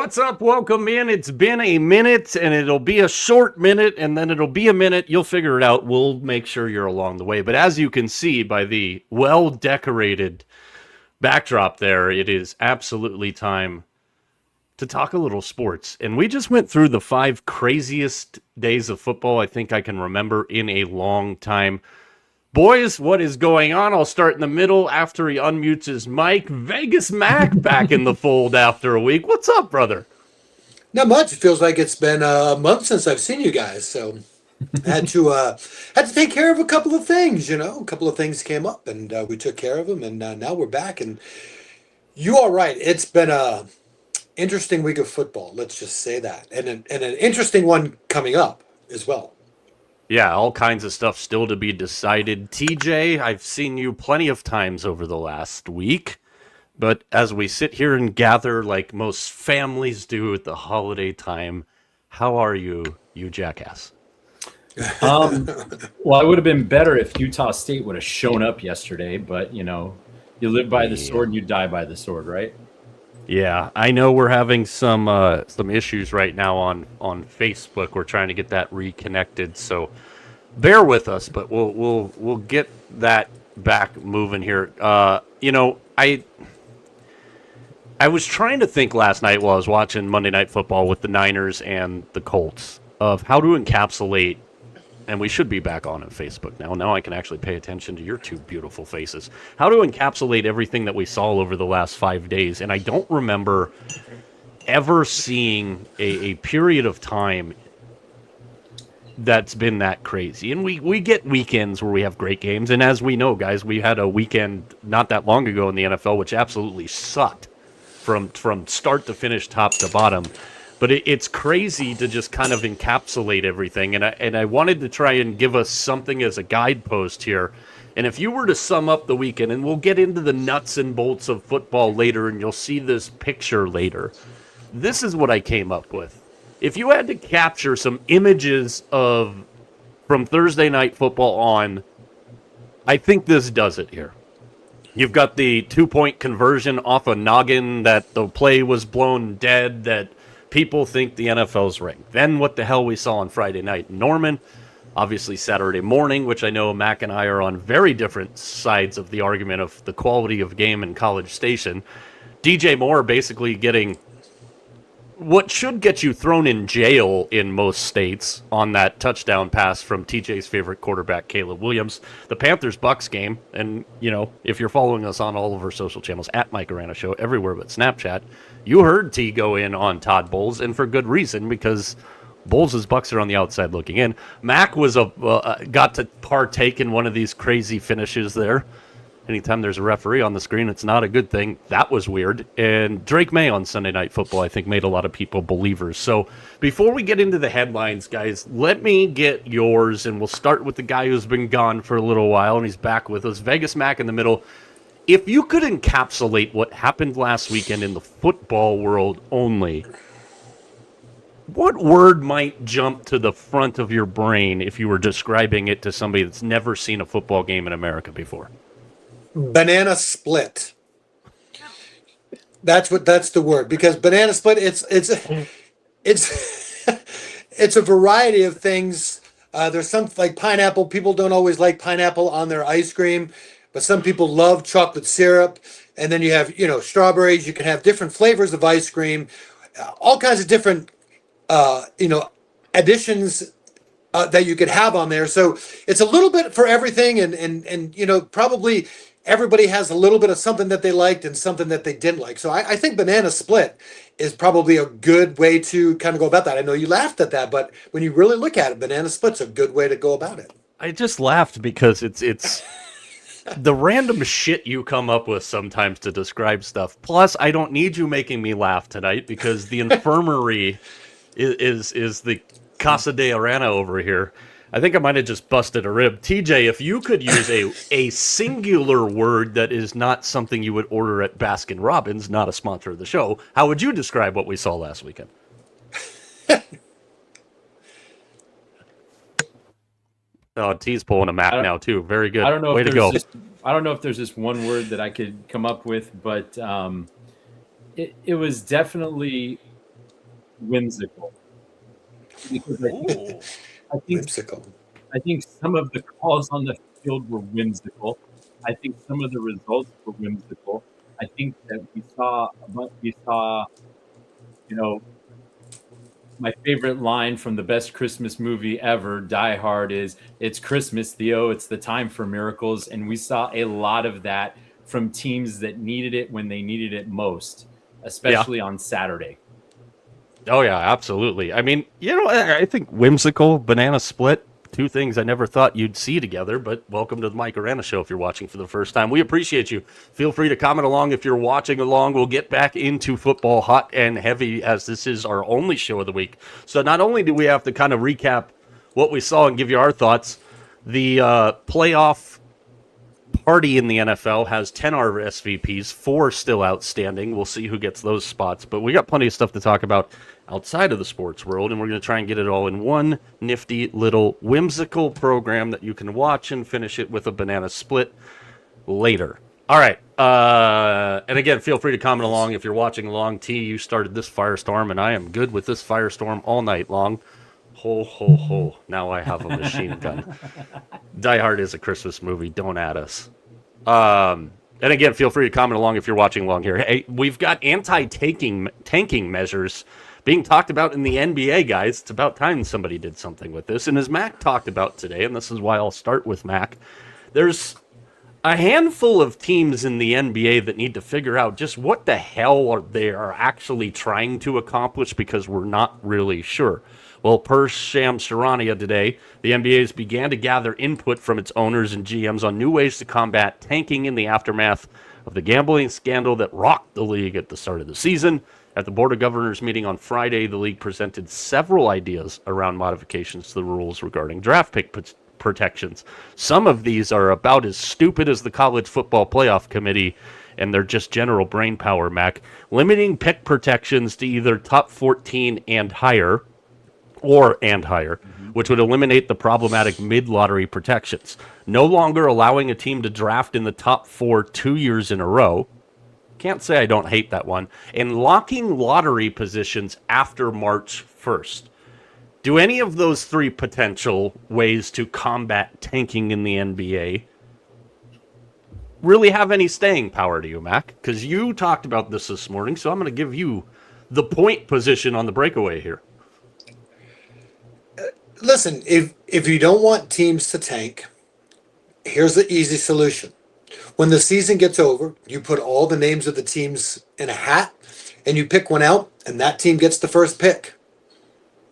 What's up? Welcome in. It's been a minute, and it'll be a short minute, and then it'll be a minute. You'll figure it out. We'll make sure you're along the way. But as you can see by the well-decorated backdrop there, it is absolutely time to talk a little sports. And we just went through the 5 craziest days of football I think I can remember in a long time. Boys, what is going on? I'll start in the middle after he unmutes his mic. Vegas Mac back in the fold after a week. What's up, brother? Not much. It feels like it's been a month since I've seen you guys, so I had to take care of a couple of things. A couple of things came up, and we took care of them, and now we're back. And you are right. It's been a interesting week of football. Let's just say that, and an interesting one coming up as well. Yeah, all kinds of stuff still to be decided. TJ, I've seen you plenty of times over the last week, but as we sit here and gather like most families do at the holiday time, how are you, you jackass? Well, it would have been better if Utah State would have shown up yesterday, but, you live by the sword and you die by the sword, right? Yeah, I know we're having some issues right now on Facebook. We're trying to get that reconnected, so bear with us. But we'll get that back moving here. I was trying to think last night while I was watching Monday Night Football with the Niners and the Colts of how to encapsulate. And we should be back on Facebook now. Now I can actually pay attention to your two beautiful faces. How to encapsulate everything that we saw over the last 5 days. And I don't remember ever seeing a period of time that's been that crazy. And we get weekends where we have great games. And as we know, guys, we had a weekend not that long ago in the NFL, which absolutely sucked from start to finish, top to bottom. But it's crazy to just kind of encapsulate everything, and I wanted to try and give us something as a guidepost here. And if you were to sum up the weekend, and we'll get into the nuts and bolts of football later, and you'll see this picture later, this is what I came up with. If you had to capture some images from Thursday Night Football on, I think this does it here. You've got the 2-point conversion off a noggin that the play was blown dead, that people think the NFL's rigged. Then what the hell we saw on Friday night in Norman, obviously Saturday morning, which I know Mac and I are on very different sides of the argument of the quality of game in College Station. DJ Moore basically getting what should get you thrown in jail in most states on that touchdown pass from TJ's favorite quarterback, Caleb Williams. The Panthers-Bucks game, and, if you're following us on all of our social channels, at Mike Arana Show, everywhere but Snapchat, you heard T go in on Todd Bowles, and for good reason, because Bowles' Bucks are on the outside looking in. Mac was got to partake in one of these crazy finishes there. Anytime there's a referee on the screen, it's not a good thing. That was weird. And Drake May on Sunday Night Football, I think, made a lot of people believers. So before we get into the headlines, guys, let me get yours, and we'll start with the guy who's been gone for a little while, and he's back with us. Vegas Mac in the middle. If you could encapsulate what happened last weekend in the football world only, what word might jump to the front of your brain if you were describing it to somebody that's never seen a football game in America before? Banana split. That's the word, because banana split. It's it's a variety of things. There's some like pineapple. People don't always like pineapple on their ice cream, but some people love chocolate syrup. And then you have strawberries. You can have different flavors of ice cream, all kinds of different additions that you could have on there. So it's a little bit for everything, and probably everybody has a little bit of something that they liked and something that they didn't like. So I think banana split is probably a good way to kind of go about that. I know you laughed at that, but when you really look at it, banana split's a good way to go about it. I just laughed because it's the random shit you come up with sometimes to describe stuff. Plus, I don't need you making me laugh tonight because the infirmary is the Casa de Arana over here. I think I might have just busted a rib. TJ, if you could use a singular word that is not something you would order at Baskin Robbins, not a sponsor of the show, how would you describe what we saw last weekend? Oh, T's pulling a map now too. Very good. I don't know Way to go. I don't know if there's this one word that I could come up with, but it was definitely whimsical. Because Ooh. I think Whimsical. I think some of the calls on the field were whimsical. I think some of the results were whimsical. I think that we saw, you know, my favorite line from the best Christmas movie ever, Die Hard, is "It's Christmas, Theo. It's the time for miracles." And we saw a lot of that from teams that needed it when they needed it most, especially on Saturday. Oh yeah, absolutely. I mean, I think whimsical, banana split, two things I never thought you'd see together, but welcome to the Mike Arana Show if you're watching for the first time. We appreciate you. Feel free to comment along if you're watching along. We'll get back into football hot and heavy as this is our only show of the week. So not only do we have to kind of recap what we saw and give you our thoughts, the playoff party in the NFL has 10 RSVPs, 4 still outstanding. We'll see who gets those spots, but we got plenty of stuff to talk about outside of the sports world, and we're going to try and get it all in one nifty little whimsical program that you can watch and finish it with a banana split later. All right. And again, feel free to comment along if you're watching along. T, you started this firestorm, and I am good with this firestorm all night long. Ho, ho, ho. Now I have a machine gun. Die Hard is a Christmas movie. Don't add us. And again, feel free to comment along if you're watching along here. Hey, we've got tanking measures being talked about in the NBA, guys. It's about time somebody did something with this. And as Mac talked about today, and this is why I'll start with Mac, there's a handful of teams in the NBA that need to figure out just what the hell they are actually trying to accomplish, because we're not really sure. Well, per Shams Charania today, the NBA's began to gather input from its owners and GMs on new ways to combat tanking in the aftermath of the gambling scandal that rocked the league at the start of the season. At the Board of Governors meeting on Friday, the league presented several ideas around modifications to the rules regarding draft pick protections. Some of these are about as stupid as the College Football Playoff Committee, and they're just general brain power, Mac. Limiting pick protections to either top 14 and higher, which would eliminate the problematic mid-lottery protections. No longer allowing a team to draft in the top 4 2 years in a row. Can't say I don't hate that one. And locking lottery positions after March 1st. Do any of those 3 potential ways to combat tanking in the NBA really have any staying power to you, Mac? Because you talked about this morning, so I'm going to give you the point position on the breakaway here. Listen, if you don't want teams to tank, here's the easy solution. When the season gets over, you put all the names of the teams in a hat and you pick one out, and that team gets the first pick.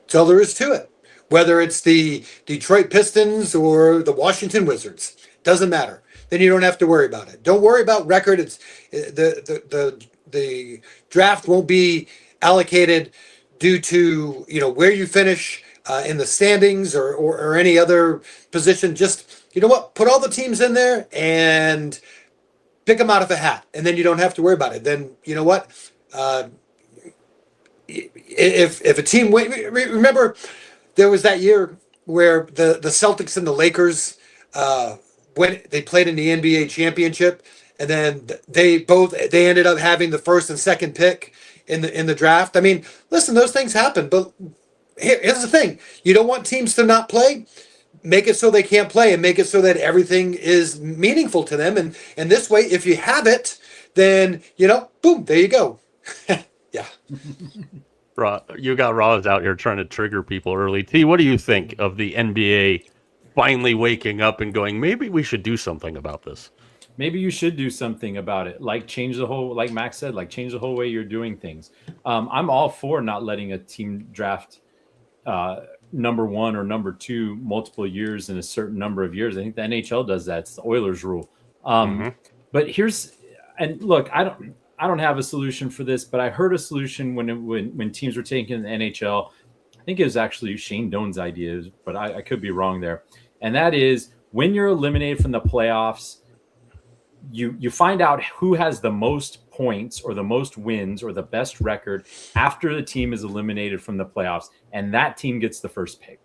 That's all there is to it. Whether it's the Detroit Pistons or the Washington Wizards, doesn't matter. Then you don't have to worry about it. Don't worry about record. It's the draft won't be allocated due to where you finish in the standings or any other position. Just, you know what, put all the teams in there and pick them out of a hat, and then you don't have to worry about it. Then, you know what, if a team remember there was that year where the Celtics and the Lakers when they played in the NBA championship, and then they ended up having the first and second pick in the draft. I mean, listen, those things happen, but here's the thing. You don't want teams to not play. Make it so they can't play, and make it so that everything is meaningful to them. And this way, if you have it, then, boom, there you go. Yeah. You got Roz out here trying to trigger people early. T, what do you think of the NBA finally waking up and going, maybe we should do something about this? Maybe you should do something about it. Like change the whole, like Max said, like change the whole way you're doing things. I'm all for not letting a team draft number 1 or number 2 multiple years in a certain number of years. I think the NHL does that. It's the Oilers rule. But look, I don't have a solution for this, but I heard a solution when teams were taking the NHL. I think it was actually Shane Doan's idea, but I could be wrong there. And that is, when you're eliminated from the playoffs, you find out who has the most points or the most wins or the best record after the team is eliminated from the playoffs, and that team gets the first pick.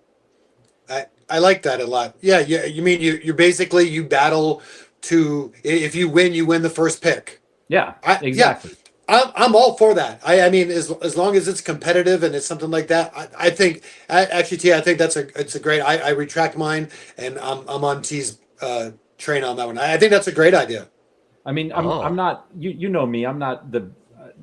I like that a lot. Yeah, you mean you basically you battle to, if you win the first pick. Yeah, exactly. I'm all for that. I mean, as long as it's competitive and it's something like that, I think actually, T, I think it's a great. I retract mine, and I'm on T's train on that one. I think that's a great idea. I mean, I'm Oh. not you know me. I'm not the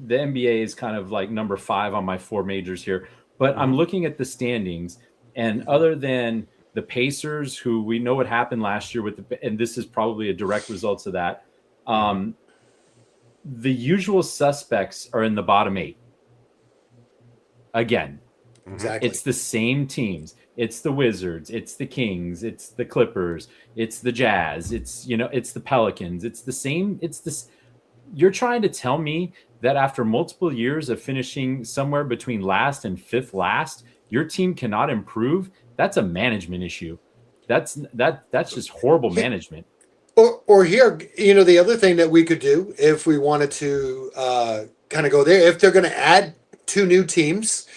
NBA is kind of like number 5 on my 4 majors here, but I'm looking at the standings, and other than the Pacers, who we know what happened last year with and this is probably a direct result of that. The usual suspects are in the bottom 8. Again, Exactly. it's the same teams. It's the Wizards, it's the Kings, it's the Clippers, it's the Jazz, it's the Pelicans. It's the same. It's this. You're trying to tell me that after multiple years of finishing somewhere between last and fifth last, your team cannot improve? That's a management issue. That's just horrible management. Or here, the other thing that we could do if we wanted to kind of go there, if they're going to add 2 new teams,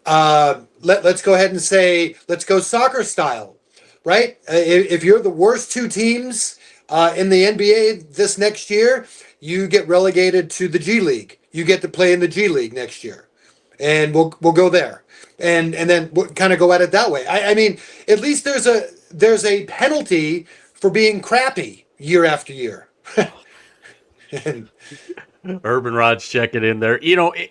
let's go ahead and say, let's go soccer style, right? If you're the worst 2 teams in the NBA this next year, you get relegated to the G League. You get to play in the G League next year, and we'll go there, and then we'll kind of go at it that way. I mean, at least there's a penalty for being crappy year after year. And, Urban Rod's checking in there.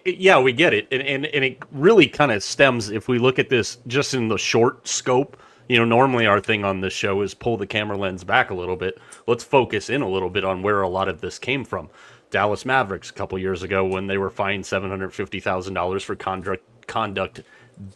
Yeah, we get it. And it really kind of stems, if we look at this just in the short scope, normally our thing on this show is pull the camera lens back a little bit. Let's focus in a little bit on where a lot of this came from. Dallas Mavericks a couple years ago when they were fined $750,000 for conduct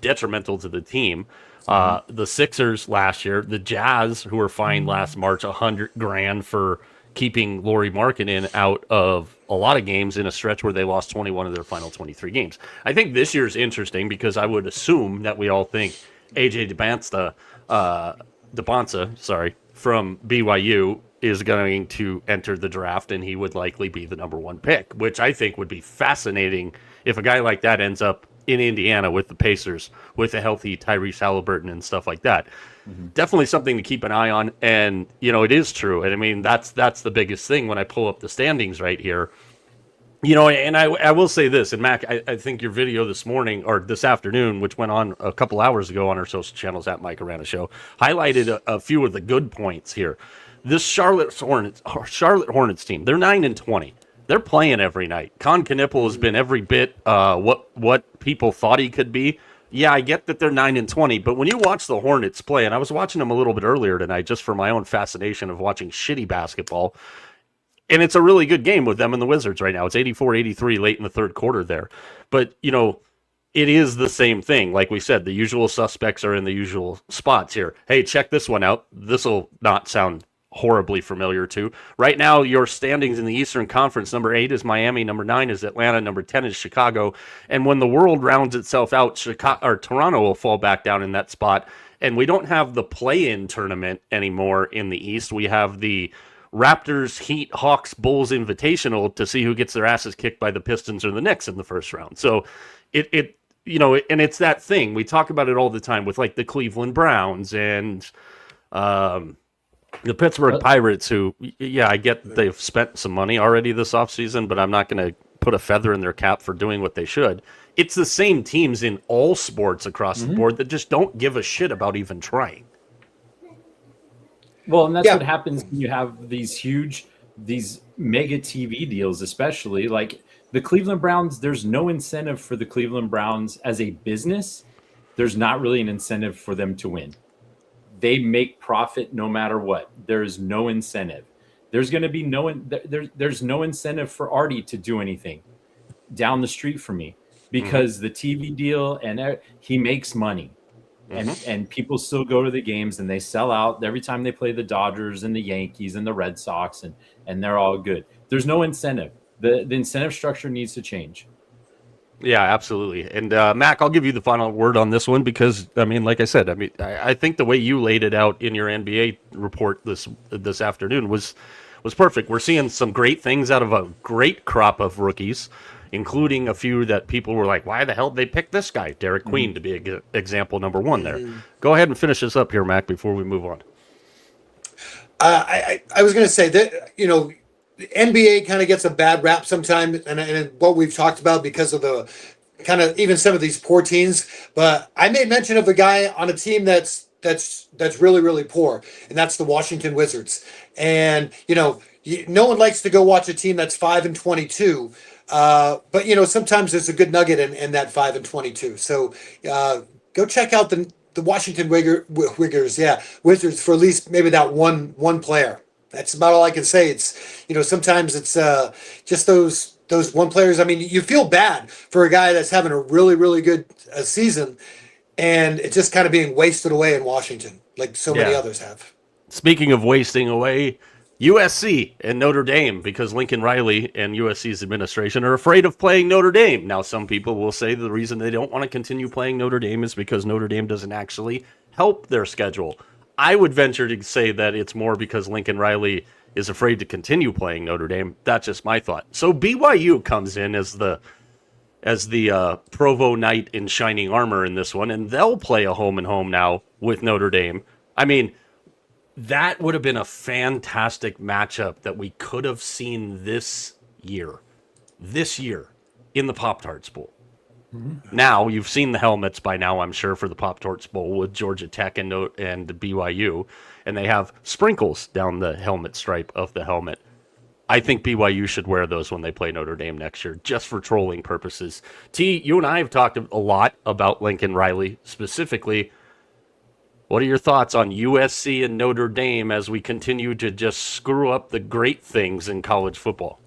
detrimental to the team. The Sixers last year, the Jazz, who were fined last March $100,000 for keeping Lauri Markkanen out of a lot of games in a stretch where they lost 21 of their final 23 games. I think this year's interesting because I would assume that we all think AJ Debonsa, from BYU is going to enter the draft, and he would likely be the number 1 pick, which I think would be fascinating if a guy like that ends up in Indiana with the Pacers, with a healthy Tyrese Halliburton and stuff like that. Definitely something to keep an eye on. And, it is true. And I mean, that's the biggest thing when I pull up the standings right here. And I will say this, and Mac, I think your video this morning or this afternoon, which went on a couple hours ago on our social channels at Mike Arana Show, highlighted a few of the good points here. This Charlotte Hornets team, they're 9-20. They're playing every night. Con Knippel has been every bit what people thought he could be. Yeah, I get that they're 9-20, but when you watch the Hornets play, and I was watching them a little bit earlier tonight just for my own fascination of watching shitty basketball, and it's a really good game with them and the Wizards right now. It's 84-83 late in the third quarter there. But, it is the same thing. Like we said, the usual suspects are in the usual spots here. Hey, check this one out. This will not sound horribly familiar to. Right now, your standings in the Eastern Conference, number 8 is Miami, number 9 is Atlanta, number 10 is Chicago. And when the world rounds itself out, Toronto will fall back down in that spot. And we don't have the play-in tournament anymore in the East. We have the Raptors, Heat, Hawks, Bulls Invitational to see who gets their asses kicked by the Pistons or the Knicks in the first round. So and it's that thing. We talk about it all the time with like the Cleveland Browns and the Pittsburgh Pirates, who, yeah, I get they've spent some money already this offseason, but I'm not going to put a feather in their cap for doing what they should. It's the same teams in all sports across the board that just don't give a shit about even trying. Well, and that's what happens when you have these mega TV deals, especially like the Cleveland Browns. There's no incentive for the Cleveland Browns as a business. There's not really an incentive for them to win. They make profit no matter what. There's no incentive. There's going to be there's no incentive for Artie to do anything down the street from me because the TV deal and he makes money. And people still go to the games and they sell out every time they play the Dodgers and the Yankees and the Red Sox and they're all good. There's no incentive. The incentive structure needs to change. Yeah, absolutely. And Mac, I'll give you the final word on this one because, I mean, like I said, I think the way you laid it out in your NBA report this afternoon was perfect. We're seeing some great things out of a great crop of rookies, including a few that people were like, why the hell did they pick this guy? Derek Queen to be example number 1 there. Go ahead and finish this up here, Mac, before we move on. I was going to say that, NBA kind of gets a bad rap sometimes, and what we've talked about because of the kind of even some of these poor teams. But I made mention of a guy on a team that's really really poor, and that's the Washington Wizards. And no one likes to go watch a team that's 5-22. But sometimes there's a good nugget in that 5-22. So go check out the Washington Wiggers, yeah, Wizards for at least maybe that one player. That's about all I can say. It's sometimes it's just those one players. I mean, you feel bad for a guy that's having a really really good season, and it's just kind of being wasted away in Washington, like so many Yeah. others have. Speaking of wasting away, USC and Notre Dame, because Lincoln Riley and USC's administration are afraid of playing Notre Dame. Now, some people will say the reason they don't want to continue playing Notre Dame is because Notre Dame doesn't actually help their schedule. I would venture to say that it's more because Lincoln Riley is afraid to continue playing Notre Dame. That's just my thought. So BYU comes in as the Provo Knight in shining armor in this one, and they'll play a home and home now with Notre Dame. I mean, that would have been a fantastic matchup that we could have seen this year in the Pop-Tarts Bowl. Mm-hmm. Now, you've seen the helmets by now, I'm sure, for the Pop-Tarts Bowl with Georgia Tech and BYU, and they have sprinkles down the helmet stripe of the helmet. I think BYU should wear those when they play Notre Dame next year, just for trolling purposes. T, you and I have talked a lot about Lincoln Riley specifically. What are your thoughts on USC and Notre Dame as we continue to just screw up the great things in college football?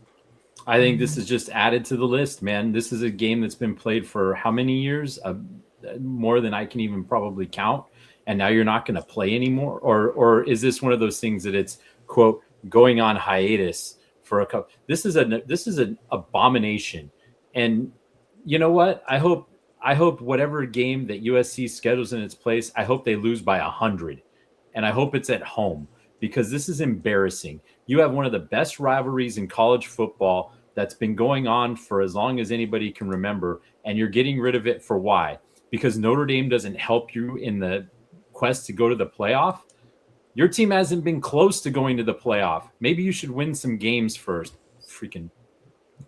I think this is just added to the list, man. This is a game that's been played for how many years? More than I can even probably count. And now you're not going to play anymore? Or is this one of those things that it's, quote, going on hiatus for a couple? This is an abomination. And you know what? I hope whatever game that USC schedules in its place, I hope they lose by 100. And I hope it's at home, because this is embarrassing. You have one of the best rivalries in college football that's been going on for as long as anybody can remember, and you're getting rid of it for why? Because Notre Dame doesn't help you in the quest to go to the playoff? Your team hasn't been close to going to the playoff. Maybe you should win some games first. Freaking,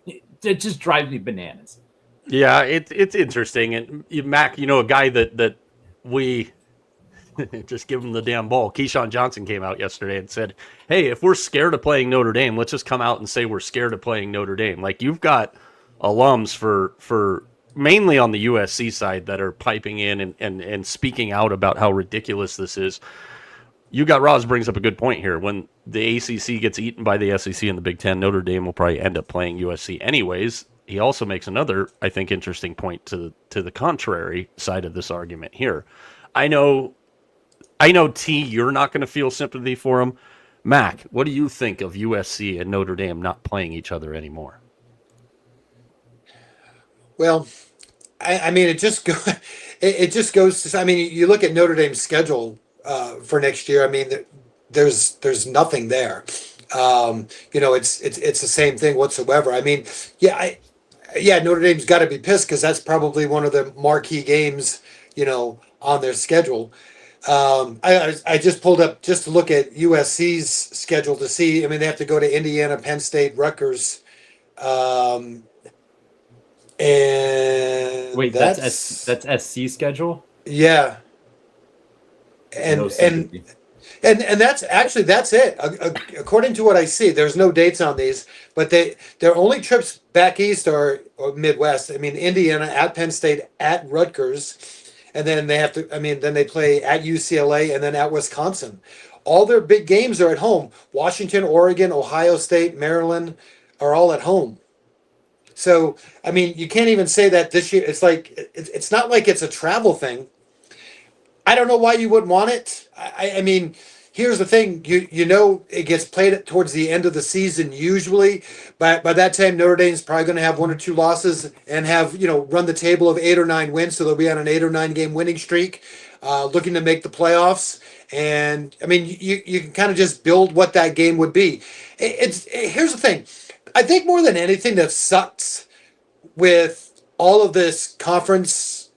it just drives me bananas. Yeah, it's interesting. And Mac, a guy that we just give him the damn ball. Keyshawn Johnson came out yesterday and said, hey, if we're scared of playing Notre Dame, let's just come out and say we're scared of playing Notre Dame. Like, you've got alums for mainly on the USC side that are piping in and speaking out about how ridiculous this is. You got Roz brings up a good point here. When the ACC gets eaten by the SEC and the Big Ten, Notre Dame will probably end up playing USC anyways. He also makes another, I think, interesting point to the contrary side of this argument here. I know, T, you're not going to feel sympathy for him. Mac, what do you think of USC and Notre Dame not playing each other anymore? Well, I mean, it just goes to. I mean, you look at Notre Dame's schedule for next year. I mean, there's nothing there. It's the same thing whatsoever. I mean, Notre Dame's got to be pissed because that's probably one of the marquee games, on their schedule. I just pulled up just to look at USC's schedule to see. I mean, they have to go to Indiana, Penn State, Rutgers. And wait, that's SC schedule? Yeah. And that's it. According to what I see, there's no dates on these, but their only trips back east or Midwest. I mean, Indiana, at Penn State, at Rutgers, and then they have to. I mean, then they play at UCLA and then at Wisconsin. All their big games are at home. Washington, Oregon, Ohio State, Maryland are all at home. So, I mean, you can't even say that this year. It's like it's not like it's a travel thing. I don't know why you wouldn't want it. I mean, here's the thing. It gets played towards the end of the season usually. By that time, Notre Dame's probably going to have 1 or 2 losses and have, run the table of 8 or 9 wins. So they'll be on an 8 or 9 game winning streak, looking to make the playoffs. And, I mean, you can kind of just build what that game would be. Here's the thing. I think more than anything that sucks with all of this conference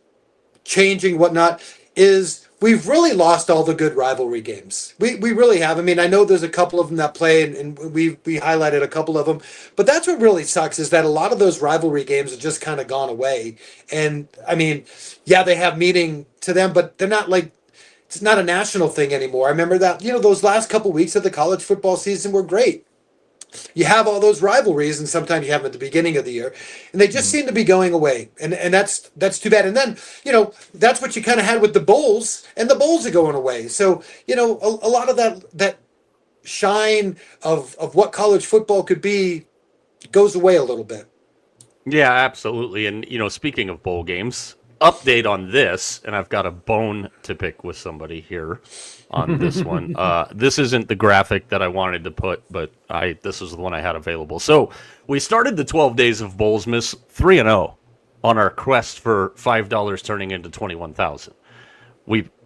changing, whatnot, is we've really lost all the good rivalry games. We really have. I mean, I know there's a couple of them that play, and we highlighted a couple of them, but that's what really sucks is that a lot of those rivalry games have just kind of gone away. And I mean, yeah, they have meaning to them, but they're not like it's not a national thing anymore. I remember that those last couple weeks of the college football season were great. You have all those rivalries, and sometimes you have them at the beginning of the year, and they just seem to be going away, and that's too bad. And then that's what you kind of had with the bowls, and the bowls are going away. So a lot of that shine of what college football could be goes away a little bit. Yeah, absolutely. And speaking of bowl games, update on this, and I've got a bone to pick with somebody here on this one. This isn't the graphic that I wanted to put, but this is the one I had available. So we started the 12 days of Bowls Miss 3-0 on our quest for $5 turning into $21,000.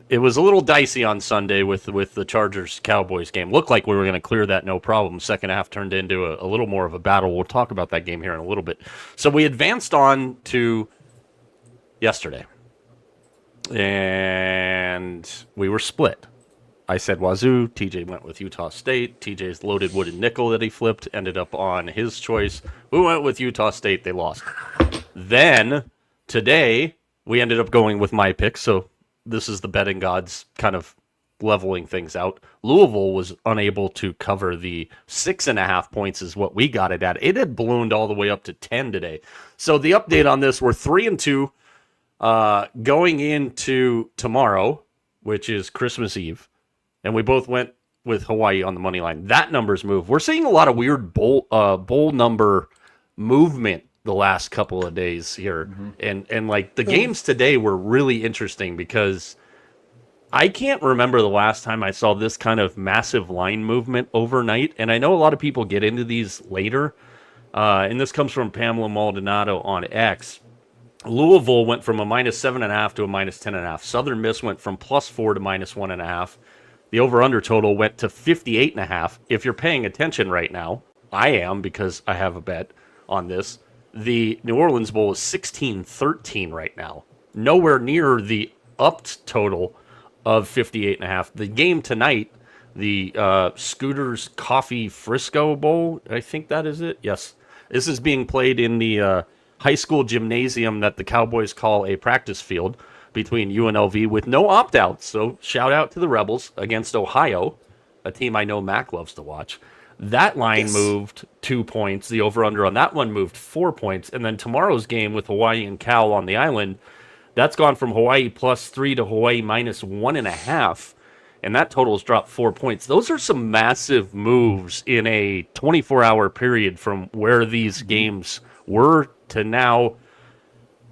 It was a little dicey on Sunday with the Chargers-Cowboys game. Looked like we were going to clear that no problem. Second half turned into a little more of a battle. We'll talk about that game here in a little bit. So we advanced on to yesterday, and we were split. I said Wazoo. TJ went with Utah State. TJ's loaded wooden nickel that he flipped ended up on his choice. We went with Utah State. They lost. Then today we ended up going with my pick. So this is the betting gods kind of leveling things out. Louisville was unable to cover the 6.5 points is what we got it at. It had ballooned all the way up to 10 today. So the update on this, we're 3-2 going into tomorrow, which is Christmas Eve. And we both went with Hawaii on the money line. That number's moved. We're seeing a lot of weird bowl number movement the last couple of days here. And like the games today were really interesting because I can't remember the last time I saw this kind of massive line movement overnight. And I know a lot of people get into these later. And this comes from Pamela Maldonado on X. Louisville went from a -7.5 to a -10.5. Southern Miss went from +4 to -1.5. The over-under total went to 58.5. If you're paying attention right now, I am because I have a bet on this. The New Orleans Bowl is 16-13 right now. Nowhere near the upped total of 58.5. The game tonight, the Scooters Coffee Frisco Bowl, I think that is it. Yes. This is being played in the high school gymnasium that the Cowboys call a practice field between UNLV with no opt-outs. So shout out to the Rebels against Ohio, a team I know Mac loves to watch. That line moved 2 points. The over-under on that one moved 4 points. And then tomorrow's game with Hawaii and Cal on the island, that's gone from Hawaii +3 to Hawaii -1.5. And that total's dropped 4 points. Those are some massive moves in a 24-hour period from where these games were to now.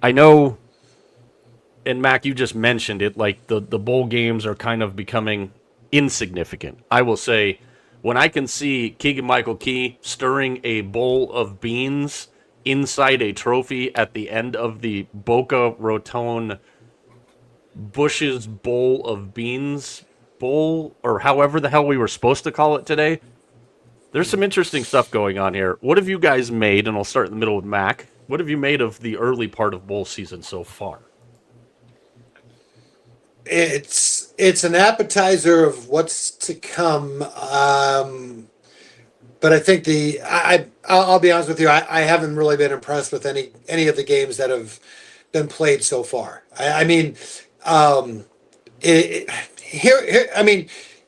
I know, and Mac, you just mentioned it, like the bowl games are kind of becoming insignificant. I will say, when I can see Keegan-Michael Key stirring a bowl of beans inside a trophy at the end of the Boca Raton Bush's Bowl of Beans Bowl, or however the hell we were supposed to call it today, there's some interesting stuff going on here. What have you guys made, and I'll start in the middle with Mac, what have you made of the early part of bowl season so far? It's an appetizer of what's to come, but I think I'll be honest with you, I haven't really been impressed with any of the games that have been played so far. I mean,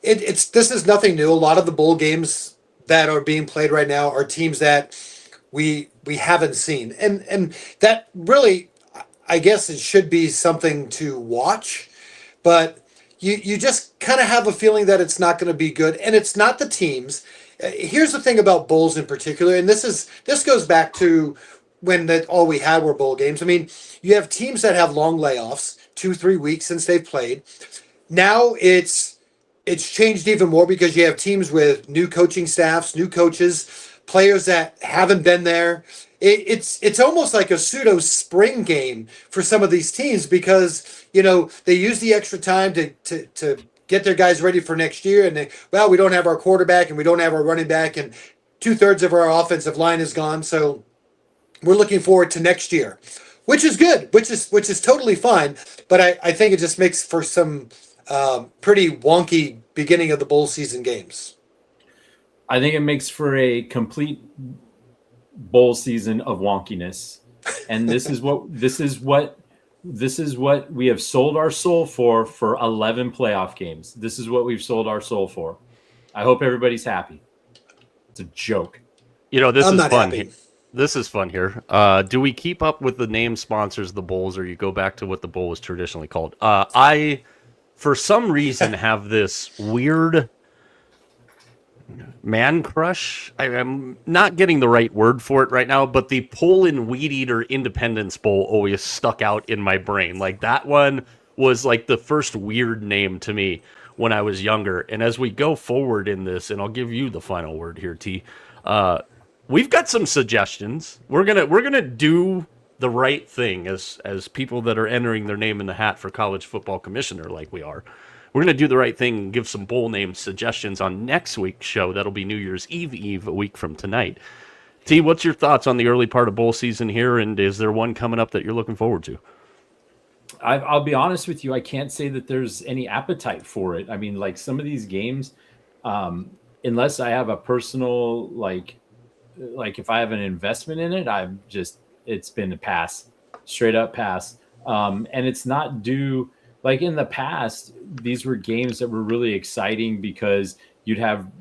this is nothing new. A lot of the bowl games that are being played right now are teams that we haven't seen, and that really, I guess, it should be something to watch. But you just kind of have a feeling that it's not going to be good, and it's not the teams. Here's the thing about bowls in particular, and this goes back to when all we had were bowl games. I mean, you have teams that have long layoffs, 2-3 weeks since they've played. Now it's changed even more because you have teams with new coaching staffs, new coaches, players that haven't been there. It's almost like a pseudo spring game for some of these teams because they use the extra time to get their guys ready for next year, and we don't have our quarterback and we don't have our running back, and 2/3 of our offensive line is gone, so we're looking forward to next year, which is good, which is totally fine. But I think it just makes for some pretty wonky beginning of the bowl season games. I think it makes for a complete bowl season of wonkiness, and this is what we have sold our soul for 11 playoff games. This is what we've sold our soul for. I hope everybody's happy. It's a joke. This I'm is not fun. happy. This is fun here. Do we keep up with the name sponsors of the bowls, or you go back to what the bowl was traditionally called? I, for some reason, have this weird man crush. I'm not getting the right word for it right now, but the Poland Weed Eater Independence Bowl always stuck out in my brain. Like, that one was like the first weird name to me when I was younger. And as we go forward in this, and I'll give you the final word here, T. We've got some suggestions. We're gonna do the right thing as people that are entering their name in the hat for college football commissioner, like we are. We're gonna do the right thing and give some bowl name suggestions on next week's show. That'll be New Year's Eve, a week from tonight. T, what's your thoughts on the early part of bowl season here, and is there one coming up that you're looking forward to? I'll be honest with you. I can't say that there's any appetite for it. I mean, like some of these games, unless I have a personal like if I have an investment in it, it's been a pass, straight up pass. And it's not due, like in the past, these were games that were really exciting because you'd have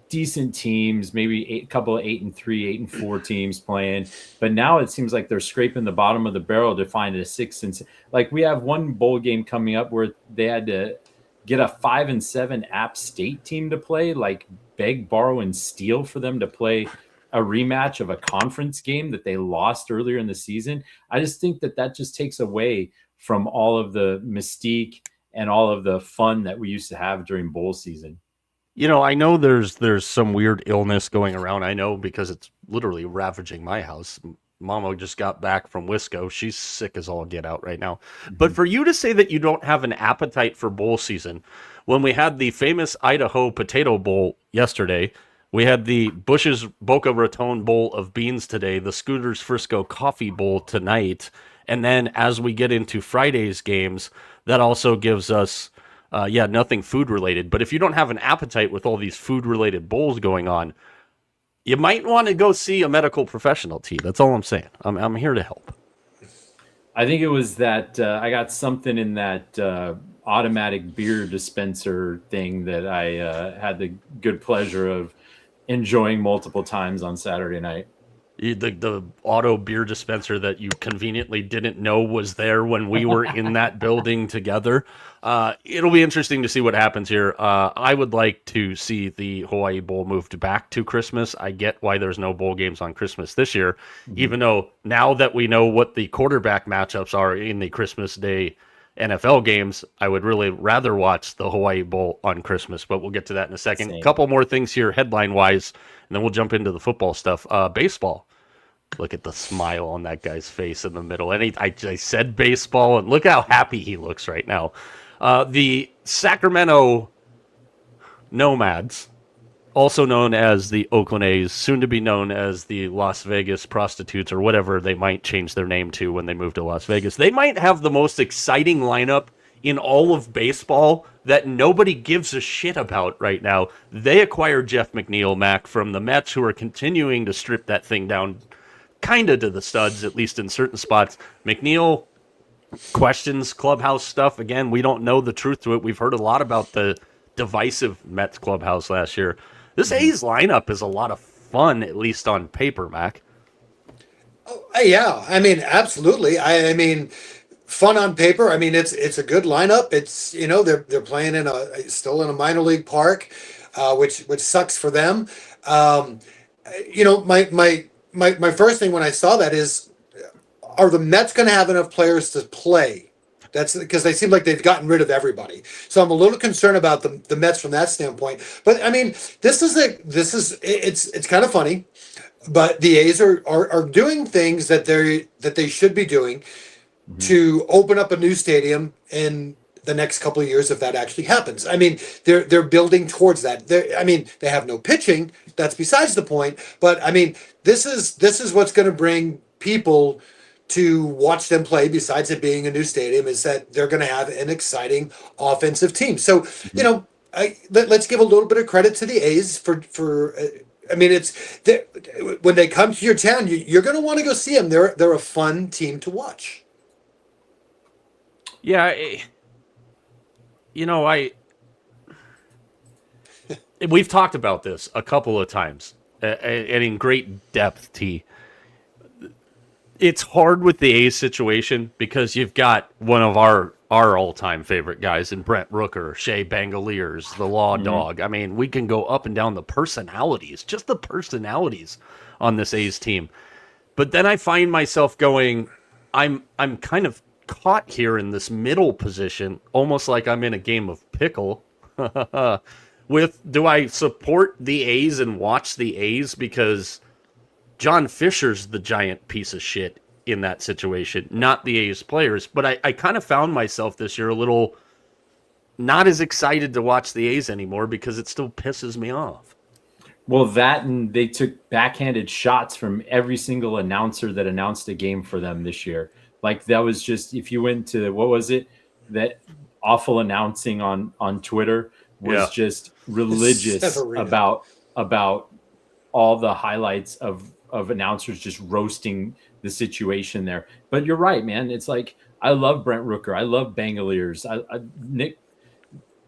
decent teams, maybe a couple of 8-3, 8-4 teams playing. But now it seems like they're scraping the bottom of the barrel to find a 6 like we have one bowl game coming up where they had to get a 5-7 App State team to play, like beg, borrow, and steal for them to play a rematch of a conference game that they lost earlier in the season. I just think that just takes away from all of the mystique and all of the fun that we used to have during bowl season. I know there's some weird illness going around. I know because it's literally ravaging my house. Mama just got back from Wisco. She's sick as all get out right now. Mm-hmm. But for you to say that you don't have an appetite for bowl season, when we had the famous Idaho Potato Bowl yesterday, we had the Bush's Boca Raton Bowl of Beans today, the Scooters Frisco Coffee Bowl tonight, and then as we get into Friday's games, that also gives us, nothing food-related. But if you don't have an appetite with all these food-related bowls going on, you might want to go see a medical professional, T. That's all I'm saying. I'm here to help. I think it was that I got something in that automatic beer dispenser thing that I had the good pleasure of enjoying multiple times on Saturday night. The auto beer dispenser that you conveniently didn't know was there when we were in that building together. It'll be interesting to see what happens here. I would like to see the Hawaii Bowl moved back to Christmas. I get why there's no bowl games on Christmas this year, even though now that we know what the quarterback matchups are in the Christmas Day NFL games, I would really rather watch the Hawaii Bowl on Christmas, but we'll get to that in a second. A couple more things here headline-wise, and then we'll jump into the football stuff. Baseball. Look at the smile on that guy's face in the middle. And I said baseball, and look how happy he looks right now. The Sacramento Nomads, also known as the Oakland A's, soon to be known as the Las Vegas Prostitutes, or whatever they might change their name to when they move to Las Vegas. They might have the most exciting lineup in all of baseball that nobody gives a shit about right now. They acquired Jeff McNeil, Mac, from the Mets, who are continuing to strip that thing down kind of to the studs, at least in certain spots. McNeil questions clubhouse stuff. Again, we don't know the truth to it. We've heard a lot about the divisive Mets clubhouse last year. This A's lineup is a lot of fun, at least on paper, Mac. Oh, yeah. I mean, absolutely. I mean, fun on paper. I mean, it's a good lineup. It's, they're playing still in a minor league park, which sucks for them. My first thing when I saw that is, are the Mets going to have enough players to play? That's because they seem like they've gotten rid of everybody. So I'm a little concerned about the Mets from that standpoint. But I mean, it's kind of funny, but the A's are doing things that they should be doing to open up a new stadium in the next couple of years if that actually happens. I mean, they're building towards that. They have no pitching. That's besides the point. But I mean, this is what's going to bring people to watch them play, besides it being a new stadium, is that they're going to have an exciting offensive team. So, let's give a little bit of credit to the A's for. I mean, when they come to your town, you're going to want to go see them. They're a fun team to watch. Yeah, we've talked about this a couple of times, and in great depth, T. It's hard with the A's situation because you've got one of our all-time favorite guys in Brent Rooker, Shea Bangaliers, the Law Dog. I mean, we can go up and down the personalities, just the personalities on this A's team. But then I find myself going, I'm kind of caught here in this middle position, almost like I'm in a game of pickle. Do I support the A's and watch the A's because John Fisher's the giant piece of shit in that situation, not the A's players? But I kind of found myself this year a little not as excited to watch the A's anymore because it still pisses me off. Well, that, and they took backhanded shots from every single announcer that announced a game for them this year. Like, that was just, if you went to, what was it? That awful announcing on Twitter was just religious about all the highlights of announcers just roasting the situation there. But you're right, man. It's like, I love Brent Rooker. I love Bangaliers.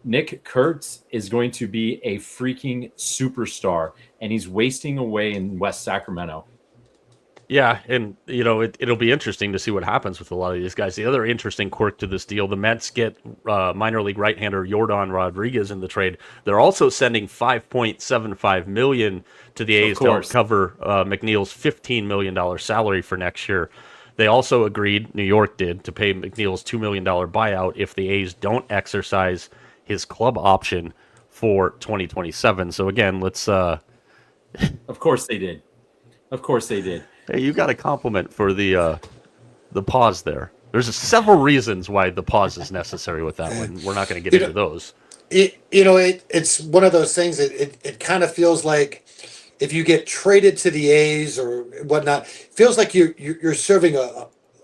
Nick Kurtz is going to be a freaking superstar, and he's wasting away in West Sacramento. Yeah, and it'll be interesting to see what happens with a lot of these guys. The other interesting quirk to this deal, the Mets get minor league right-hander Yordan Rodriguez in the trade. They're also sending $5.75 million to the A's to help cover McNeil's $15 million salary for next year. They also agreed, New York did, to pay McNeil's $2 million buyout if the A's don't exercise his club option for 2027. So again, let's... Of course they did. Of course they did. Hey, you got a compliment for the pause there. There's several reasons why the pause is necessary with that one. We're not going to get into those. It's one of those things that it kind of feels like if you get traded to the A's or whatnot, it feels like you're serving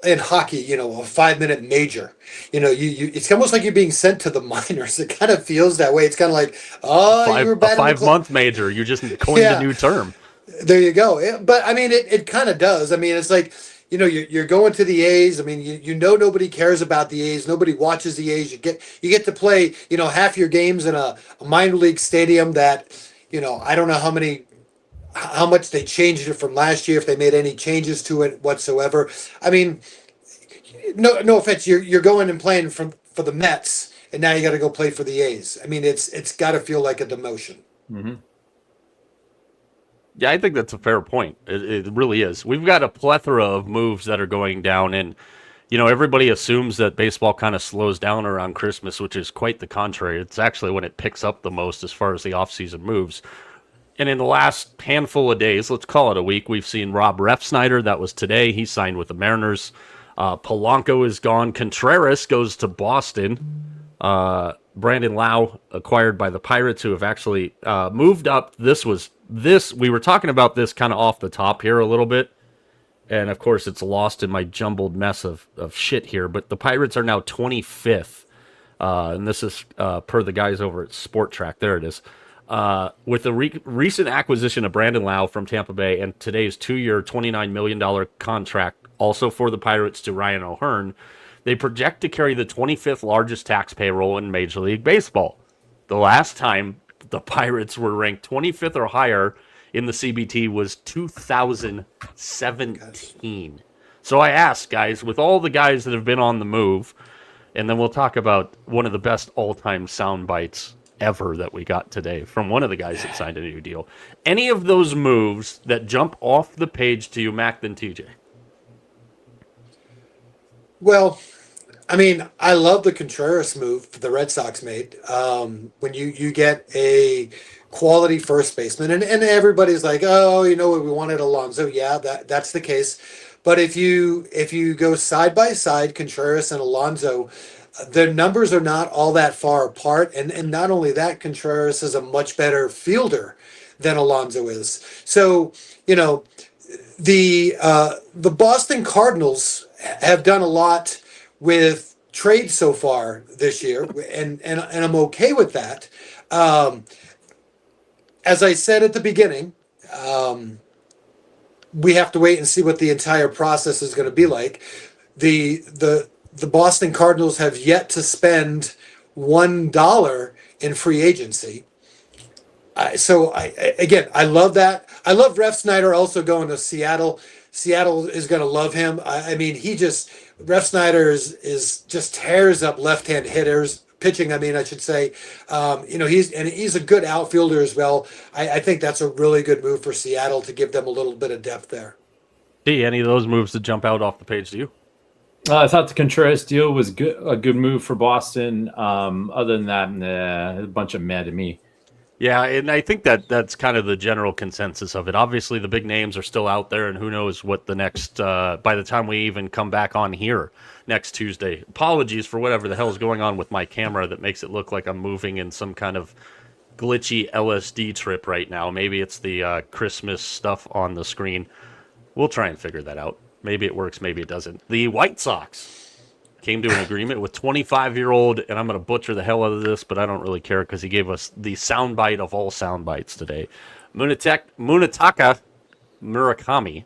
in hockey, a 5-minute major. It's almost like you're being sent to the minors. It kind of feels that way. It's kind of like, you were bad. A 5-month major. You just coined a new term. There you go. But I mean, it kind of does. I mean, it's like, you're going to the A's. I mean, nobody cares about the A's. Nobody watches the A's. You get to play, half your games in a minor league stadium that, I don't know how much they changed it from last year, if they made any changes to it whatsoever. I mean, no offense. You're going and playing for the Mets, and now you got to go play for the A's. I mean, it's got to feel like a demotion. Mm-hmm. Yeah, I think that's a fair point. It really is. We've got a plethora of moves that are going down, and everybody assumes that baseball kind of slows down around Christmas, which is quite the contrary. It's actually when it picks up the most as far as the offseason moves. And in the last handful of days, let's call it a week, we've seen Rob Refsnyder. That was today. He signed with the Mariners. Polanco is gone. Contreras goes to Boston. Brandon Lau acquired by the Pirates, who have actually moved up. We were talking about this kind of off the top here a little bit. And of course, it's lost in my jumbled mess of shit here. But the Pirates are now 25th. And this is per the guys over at Sport Track. There it is. With the recent acquisition of Brandon Lau from Tampa Bay and today's 2-year, $29 million contract, also for the Pirates, to Ryan O'Hearn, they project to carry the 25th largest tax payroll in Major League Baseball. The last time the Pirates were ranked 25th or higher in the CBT was 2017. So I asked, guys, with all the guys that have been on the move, and then we'll talk about one of the best all-time sound bites ever that we got today from one of the guys that signed a new deal. Any of those moves that jump off the page to you, Mac, than TJ? Well, I mean, I love the Contreras move the Red Sox made. When you get a quality first baseman, and everybody's like, we wanted Alonso. Yeah, that's the case. But if you go side by side, Contreras and Alonso, their numbers are not all that far apart. And not only that, Contreras is a much better fielder than Alonso is. So, the Boston Cardinals have done a lot with trades so far this year, and I'm okay with that. Um, as I said at the beginning, um, we have to wait and see what the entire process is going to be like. The Boston Cardinals have yet to spend $1 in free agency. Again, I love that. I love Ref Snyder also going to Seattle. Seattle is going to love him. I mean, Ref Snyder is just tears up left-hand hitters pitching. I mean, I should say, he's a good outfielder as well. I think that's a really good move for Seattle to give them a little bit of depth there. See any of those moves that jump out off the page to you? I thought the Contreras deal was a good move for Boston. Other than that, nah, a bunch of meh to me. Yeah, and I think that's kind of the general consensus of it. Obviously, the big names are still out there, and who knows what the next, by the time we even come back on here next Tuesday. Apologies for whatever the hell is going on with my camera that makes it look like I'm moving in some kind of glitchy LSD trip right now. Maybe it's the Christmas stuff on the screen. We'll try and figure that out. Maybe it works, maybe it doesn't. The White Sox came to an agreement with 25-year-old, and I'm going to butcher the hell out of this, but I don't really care because he gave us the soundbite of all soundbites today. Munetaka Murakami,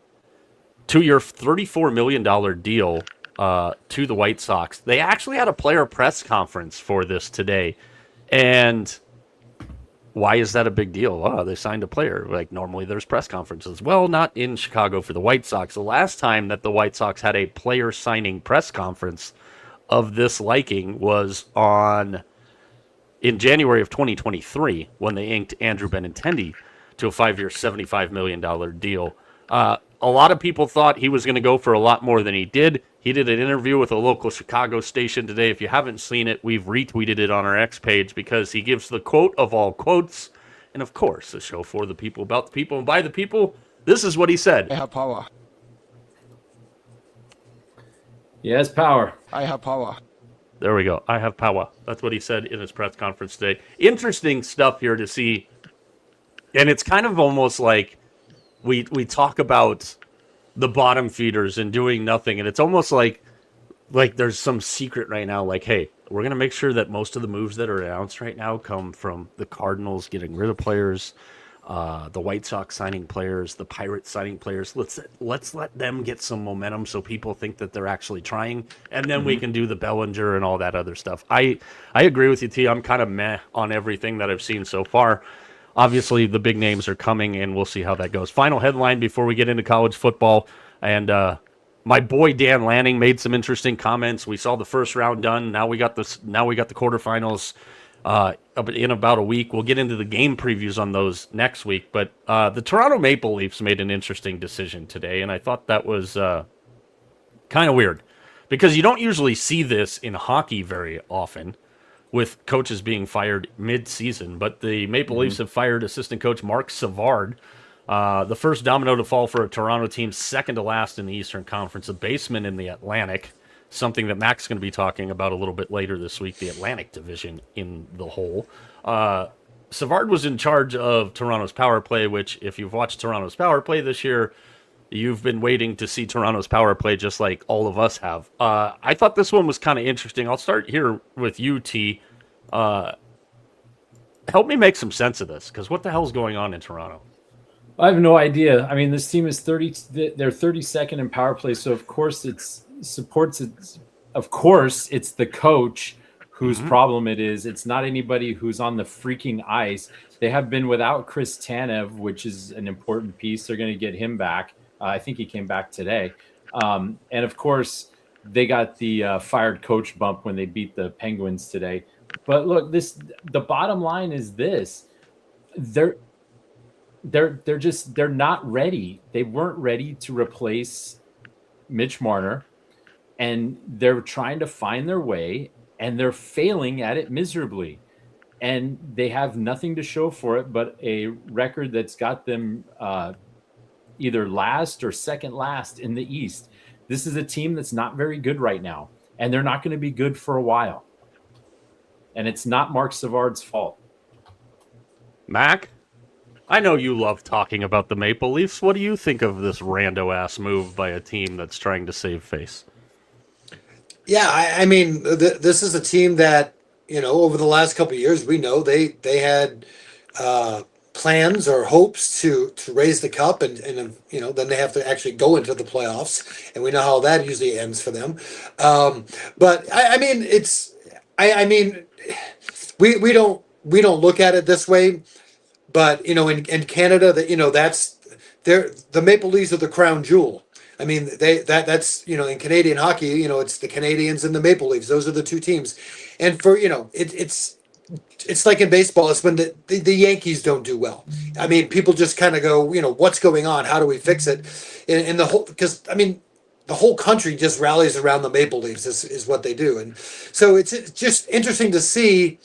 2-year, $34 million deal to the White Sox. They actually had a player press conference for this today, and why is that a big deal? Oh, they signed a player. Like, normally there's press conferences. Well, not in Chicago for the White Sox. The last time that the White Sox had a player signing press conference of this liking was in January of 2023 when they inked Andrew Benintendi to a 5-year, $75 million deal. A lot of people thought he was going to go for a lot more than he did. He did an interview with a local Chicago station today. If you haven't seen it, we've retweeted it on our X page because he gives the quote of all quotes. And of course, a show for the people, about the people, and by the people. This is what he said. I have power. He has power. I have power. There we go. I have power. That's what he said in his press conference today. Interesting stuff here to see. And it's kind of almost like we talk about the bottom feeders and doing nothing. And it's almost like there's some secret right now. Like, hey, we're going to make sure that most of the moves that are announced right now come from the Cardinals getting rid of players, the White Sox signing players, the Pirates signing players. Let's let them get some momentum so people think that they're actually trying, and then we can do the Bellinger and all that other stuff. I agree with you, T. I'm kind of meh on everything that I've seen so far. Obviously, the big names are coming, and we'll see how that goes. Final headline before we get into college football, and my boy Dan Lanning made some interesting comments. We saw the first round done. Now we got the quarterfinals. In about a week. We'll get into the game previews on those next week. But the Toronto Maple Leafs made an interesting decision today, and I thought that was kind of weird because you don't usually see this in hockey very often with coaches being fired mid-season. But the Maple Leafs have fired assistant coach Mark Savard, the first domino to fall for a Toronto team, second to last in the Eastern Conference, a basement in the Atlantic. Something that Mac's going to be talking about a little bit later this week, the Atlantic Division in the whole. Savard was in charge of Toronto's power play, which if you've watched Toronto's power play this year, you've been waiting to see Toronto's power play just like all of us have. I thought this one was kind of interesting. I'll start here with you, T. Help me make some sense of this, because what the hell's going on in Toronto? I have no idea. I mean, this team is they're 32nd in power play, so of course it's the coach whose problem it is. It's not anybody who's on the freaking ice. They have been without Chris Tanev, which is an important piece. They're going to get him back. I think he came back today. And of course, they got the fired coach bump when they beat the Penguins today. But look, the bottom line is this: they're not ready. They weren't ready to replace Mitch Marner. And they're trying to find their way, and they're failing at it miserably. And they have nothing to show for it but a record that's got them either last or second last in the East. This is a team that's not very good right now, and they're not going to be good for a while. And it's not Mark Savard's fault. Mac? I know you love talking about the Maple Leafs. What do you think of this rando-ass move by a team that's trying to save face? Yeah, I mean, this is a team that, over the last couple of years, we know they had uh, plans or hopes to raise the cup, and then they have to actually go into the playoffs, and we know how that usually ends for them. But I mean, I mean, we don't look at it this way, but in Canada, that that's the Maple Leafs are the crown jewel. I mean, that's in Canadian hockey, it's the Canadians and the Maple Leafs. Those are the two teams, and for it's like in baseball. It's when the Yankees don't do well. I mean, people just kind of go, what's going on? How do we fix it? And the whole, because I mean, the whole country just rallies around the Maple Leafs is what they do, and so it's just interesting to see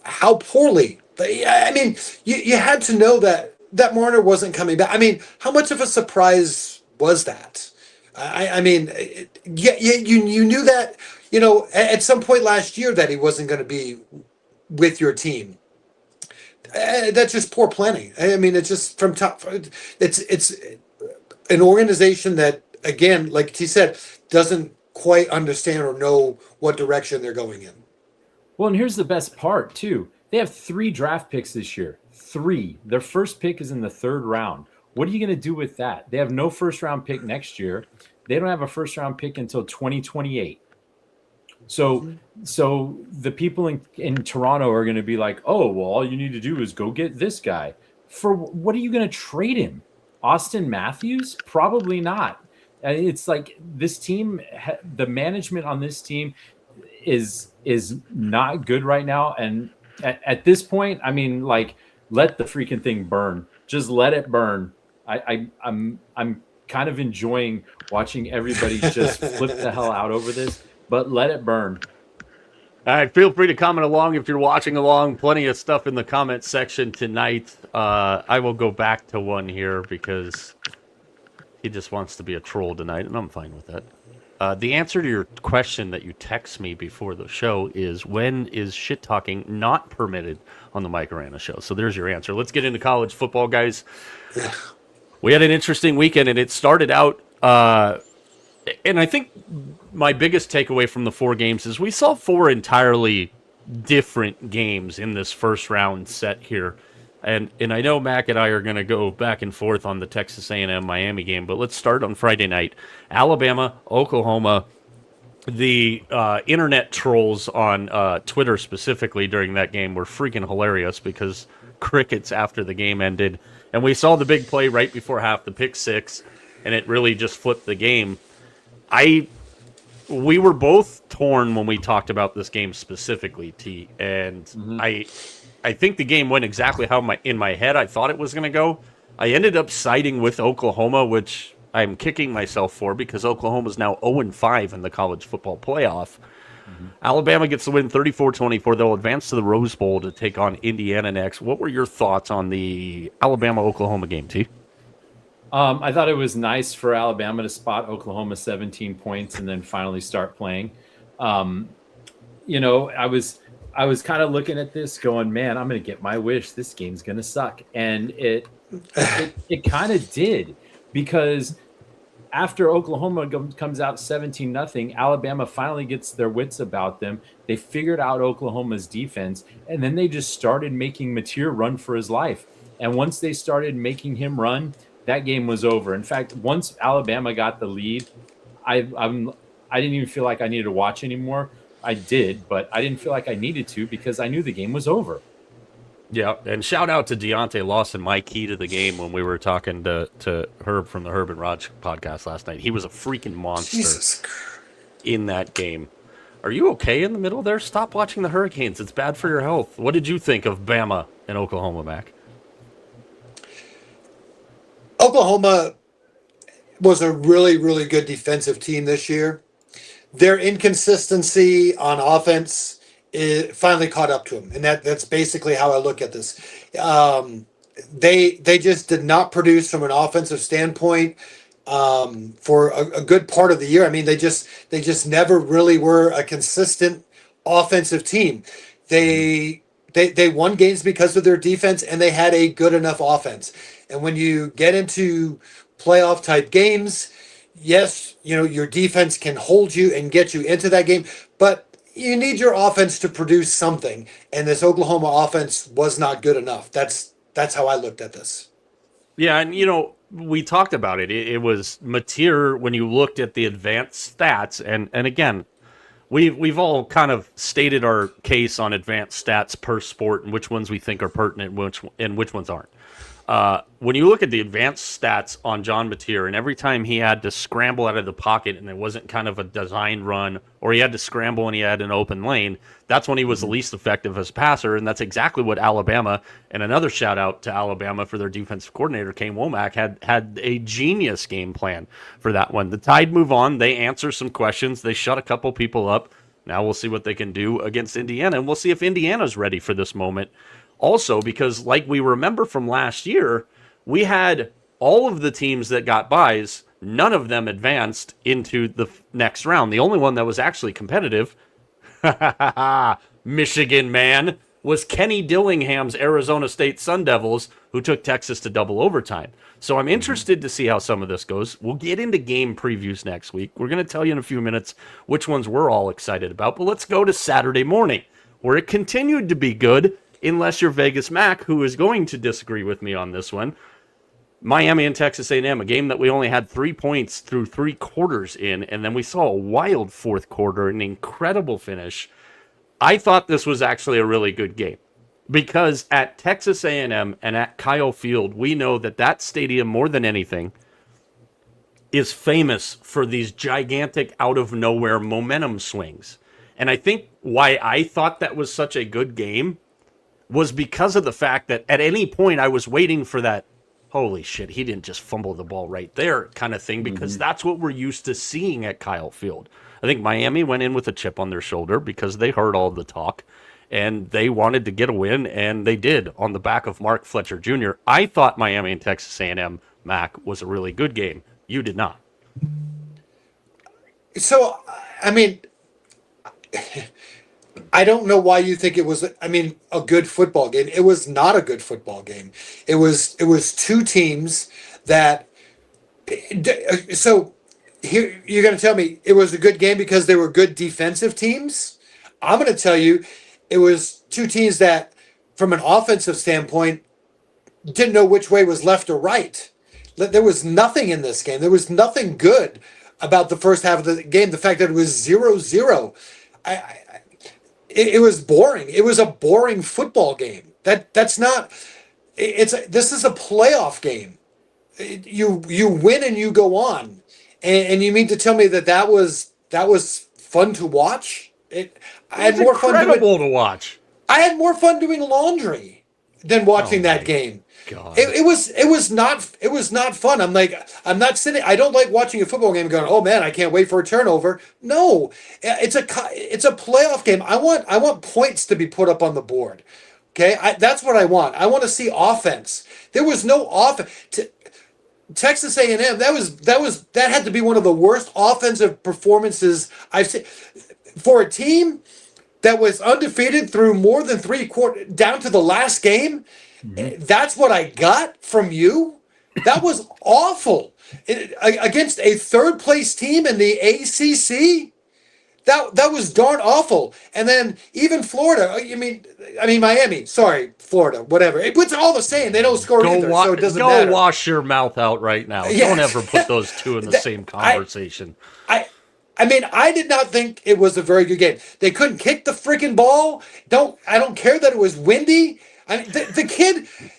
how poorly. I mean, you had to know that Marner wasn't coming back. I mean, how much of a surprise was that? I mean, yeah, you knew that at some point last year that he wasn't going to be with your team. That's just poor planning. I mean, it's just from top. It's an organization that, again, like he said, doesn't quite understand or know what direction they're going in. Well, and here's the best part too. They have 3 draft picks this year. 3. Their first pick is in the 3rd round. What are you going to do with that? They have no first round pick next year. They don't have a first round pick until 2028. So the people in Toronto are going to be like, oh, well, all you need to do is go get this guy. For what are you going to trade him? Austin Matthews? Probably not. It's like this team, the management on this team is not good right now. And at this point, I mean, like, let the freaking thing burn. Just let it burn. I'm kind of enjoying watching everybody just flip the hell out over this, but let it burn. All right, feel free to comment along if you're watching along. Plenty of stuff in the comment section tonight. I will go back to one here because he just wants to be a troll tonight, and I'm fine with that. The answer to your question that you text me before the show is, when is shit talking not permitted on the Mike Arana show? So there's your answer. Let's get into college football, guys. We had an interesting weekend, and it started out, and I think my biggest takeaway from the 4 games is we saw 4 entirely different games in this first round set here. And I know Mac and I are going to go back and forth on the Texas A&M Miami game, but let's start on Friday night. Alabama, Oklahoma. The internet trolls on Twitter specifically during that game were freaking hilarious because crickets after the game ended. And we saw the big play right before half, the pick 6, and it really just flipped the game. We were both torn when we talked about this game specifically, T, and I think the game went exactly how in my head I thought it was going to go. I ended up siding with Oklahoma, which I'm kicking myself for because Oklahoma is now 0-5 in the college football playoff. Alabama gets the win 34-24. They'll advance to the Rose Bowl to take on Indiana next. What were your thoughts on the Alabama-Oklahoma game, T? I thought it was nice for Alabama to spot Oklahoma 17 points and then finally start playing. I was kind of looking at this going, man, I'm going to get my wish. This game's going to suck. And it kind of did, because after Oklahoma comes out 17-0, Alabama finally gets their wits about them. They figured out Oklahoma's defense, and then they just started making Mateer run for his life. And once they started making him run, that game was over. In fact, once Alabama got the lead, I didn't even feel like I needed to watch anymore. I did, but I didn't feel like I needed to because I knew the game was over. Yeah, and shout out to Deontay Lawson, my key to the game, when we were talking to Herb from the Herb and Raj podcast last night. He was a freaking monster in that game. Are you okay in the middle there? Stop watching the Hurricanes. It's bad for your health. What did you think of Bama and Oklahoma, Mac? Oklahoma was a really, really good defensive team this year. Their inconsistency on offense finally caught up to them, and that's basically how I look at this. They just did not produce from an offensive standpoint for a good part of the year. I mean, they just never really were a consistent offensive team. They They won games because of their defense, and they had a good enough offense. And when you get into playoff type games, yes, your defense can hold you and get you into that game, but you need your offense to produce something. And this Oklahoma offense was not good enough. That's how I looked at this. Yeah, and we talked about it. It was Mateer when you looked at the advanced stats, and again, we've all kind of stated our case on advanced stats per sport and which ones we think are pertinent and which ones aren't. When you look at the advanced stats on John Mateer, and every time he had to scramble out of the pocket and it wasn't kind of a designed run, or he had to scramble and he had an open lane, that's when he was the least effective as a passer, and that's exactly what Alabama, and another shout out to Alabama for their defensive coordinator, Kane Womack, had a genius game plan for that one. The Tide move on, they answer some questions, they shut a couple people up. Now we'll see what they can do against Indiana, and we'll see if Indiana's ready for this moment. Also, because like we remember from last year, we had all of the teams that got byes, none of them advanced into the next round. The only one that was actually competitive, Michigan man, was Kenny Dillingham's Arizona State Sun Devils, who took Texas to double overtime. So I'm interested to see how some of this goes. We'll get into game previews next week. We're going to tell you in a few minutes which ones we're all excited about. But let's go to Saturday morning, where it continued to be good, unless you're Vegas Mac, who is going to disagree with me on this one. Miami and Texas A&M, a game that we only had 3 points through 3 quarters in, and then we saw a wild fourth quarter, an incredible finish. I thought this was actually a really good game because at Texas A&M and at Kyle Field, we know that stadium, more than anything, is famous for these gigantic out-of-nowhere momentum swings. And I think why I thought that was such a good game was because of the fact that at any point I was waiting for that, holy shit, he didn't just fumble the ball right there kind of thing, because that's what we're used to seeing at Kyle Field. I think Miami went in with a chip on their shoulder because they heard all the talk and they wanted to get a win, and they did on the back of Mark Fletcher Jr. I thought Miami and Texas A&M, Mac, was a really good game. You did not. So, I mean, I don't know why you think it was, a good football game. It was not a good football game. It was two teams that, so here you're going to tell me it was a good game because they were good defensive teams. I'm going to tell you it was two teams that, from an offensive standpoint, didn't know which way was left or right. There was nothing in this game. There was nothing good about the first half of the game. The fact that it was 0-0. It was boring. It was a boring football game. This is a playoff game. You win and you go on, and you mean to tell me that was fun to watch? I had more fun to watch. I had more fun doing laundry than watching that game. God. It was not fun. I'm not sitting. I don't like watching a football game and going, oh man, I can't wait for a turnover. No, it's a playoff game. I want points to be put up on the board. Okay, that's what I want. I want to see offense. There was no offense. Texas A&M. That had to be one of the worst offensive performances I've seen for a team that was undefeated through more than 3 quarters down to the last game. That's what I got from you. That was awful. Against a third place team in the ACC. That was darn awful. And then even Florida. I mean Miami. Sorry, Florida. Whatever. It's all the same. They don't score either, so it doesn't matter. Go wash your mouth out right now. Yeah. Don't ever put those two in the same conversation. I did not think it was a very good game. They couldn't kick the freaking ball. I don't care that it was windy. The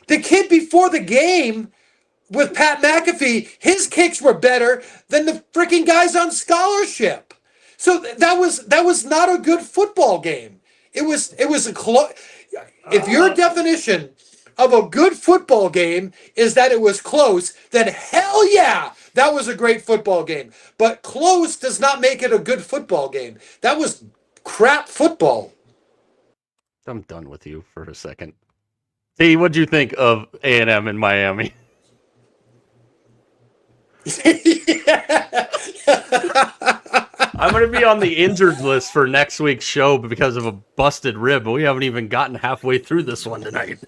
kid before the game with Pat McAfee, his kicks were better than the freaking guys on scholarship. So that was not a good football game. It was a close. If your definition of a good football game is that it was close, then hell yeah, that was a great football game. But close does not make it a good football game. That was crap football. I'm done with you for a second. Hey, what'd you think of A&M in Miami? I'm going to be on the injured list for next week's show because of a busted rib, but we haven't even gotten halfway through this one tonight.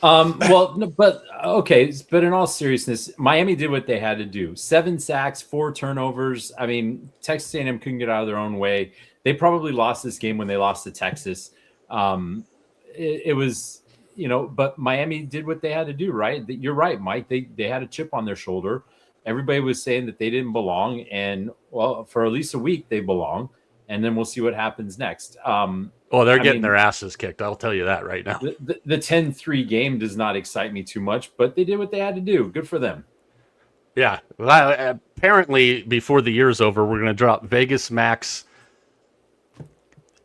Well, no, but okay, but in all seriousness, Miami did what they had to do. 7 sacks, 4 turnovers. I mean, Texas A&M couldn't get out of their own way. They probably lost this game when they lost to Texas. It was, but Miami did what they had to do, right? You're right, Mike. They had a chip on their shoulder. Everybody was saying that they didn't belong, and well, for at least a week they belong, and then we'll see what happens next. Well, they're getting their asses kicked. I'll tell you that right now. The 10-3 game does not excite me too much, but they did what they had to do. Good for them. Yeah. Well, apparently, before the year's over, we're going to drop Vegas Max.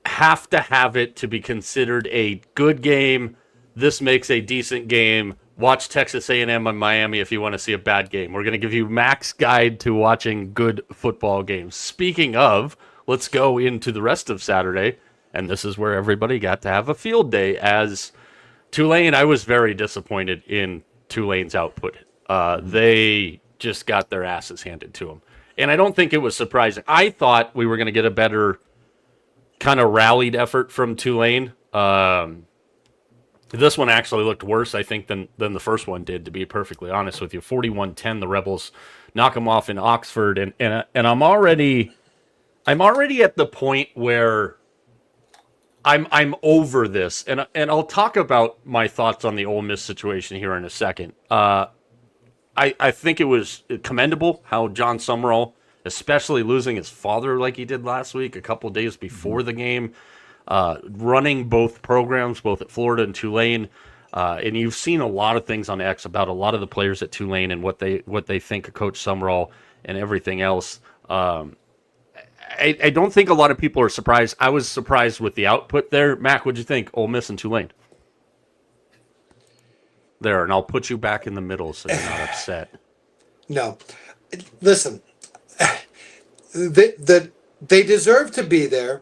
Have to have it to be considered a good game. This makes a decent game. Watch Texas A&M and Miami if you want to see a bad game. We're going to give you Mac's guide to watching good football games. Speaking of, let's go into the rest of Saturday. And this is where everybody got to have a field day. As Tulane, I was very disappointed in Tulane's output. They just got their asses handed to them. And I don't think it was surprising. I thought we were going to get a better kind of rallied effort from Tulane. This one actually looked worse, I think, than the first one did, to be perfectly honest with you. 41-10, the Rebels knock them off in Oxford. And I'm already at the point where I'm over this, and I'll talk about my thoughts on the Ole Miss situation here in a second. I think it was commendable how John Summerall, especially losing his father like he did last week, a couple of days before the game, running both programs, both at Florida and Tulane, and you've seen a lot of things on X about a lot of the players at Tulane and what they think of Coach Summerall and everything else. I don't think a lot of people are surprised. I was surprised with the output there. Mac, what'd you think? Ole Miss and Tulane. There, and I'll put you back in the middle so you're not upset. No, listen, they deserve to be there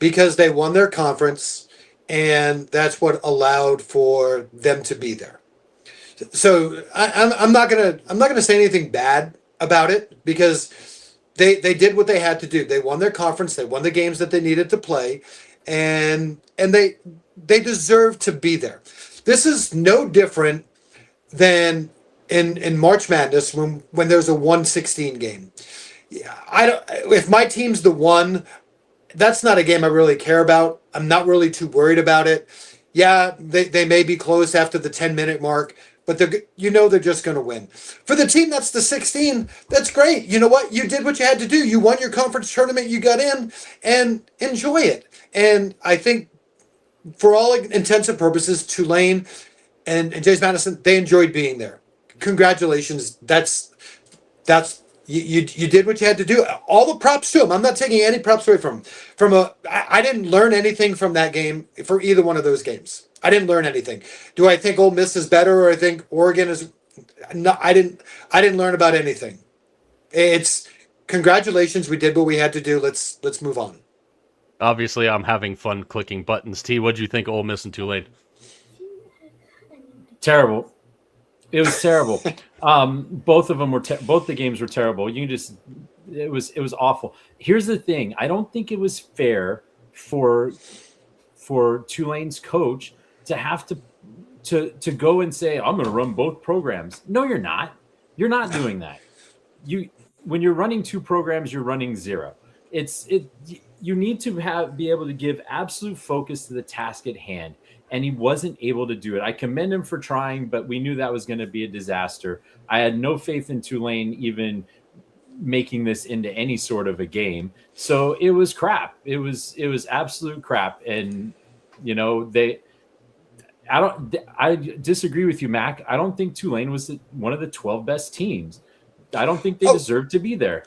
because they won their conference, and that's what allowed for them to be there. So I'm not gonna say anything bad about it because they did what they had to do. They won their conference. They won the games that they needed to play, and they deserve to be there. This is no different than in March Madness when there's a 1-16 game. If my team's the one, that's not a game I really care about. I'm not really too worried about it. Yeah, they may be close after the 10-minute mark, but they're just going to win. For the team that's the 16, that's great. You know what? You did what you had to do. You won your conference tournament. You got in, and enjoy it. And I think for all intents and purposes, Tulane and James Madison, they enjoyed being there. Congratulations. That's you did what you had to do. All the props to them. I'm not taking any props away from I didn't learn anything from that game for either one of those games. I didn't learn anything. Do I think Ole Miss is better, or I think Oregon is? No, I didn't learn about anything. It's congratulations. We did what we had to do. Let's move on. Obviously, I'm having fun clicking buttons. T, what do you think of Ole Miss and Tulane? Terrible. It was terrible. Both of them were. Both the games were terrible. It was awful. Here's the thing. I don't think it was fair for Tulane's coach to have to go and say, I'm going to run both programs. No, you're not. You're not doing that. When you're running 2 programs, you're running 0. You need to be able to give absolute focus to the task at hand. And he wasn't able to do it. I commend him for trying, but we knew that was going to be a disaster. I had no faith in Tulane even making this into any sort of a game. So it was crap. It was absolute crap. And I disagree with you, Mac. I don't think Tulane was one of the 12 best teams. I don't think they deserved to be there.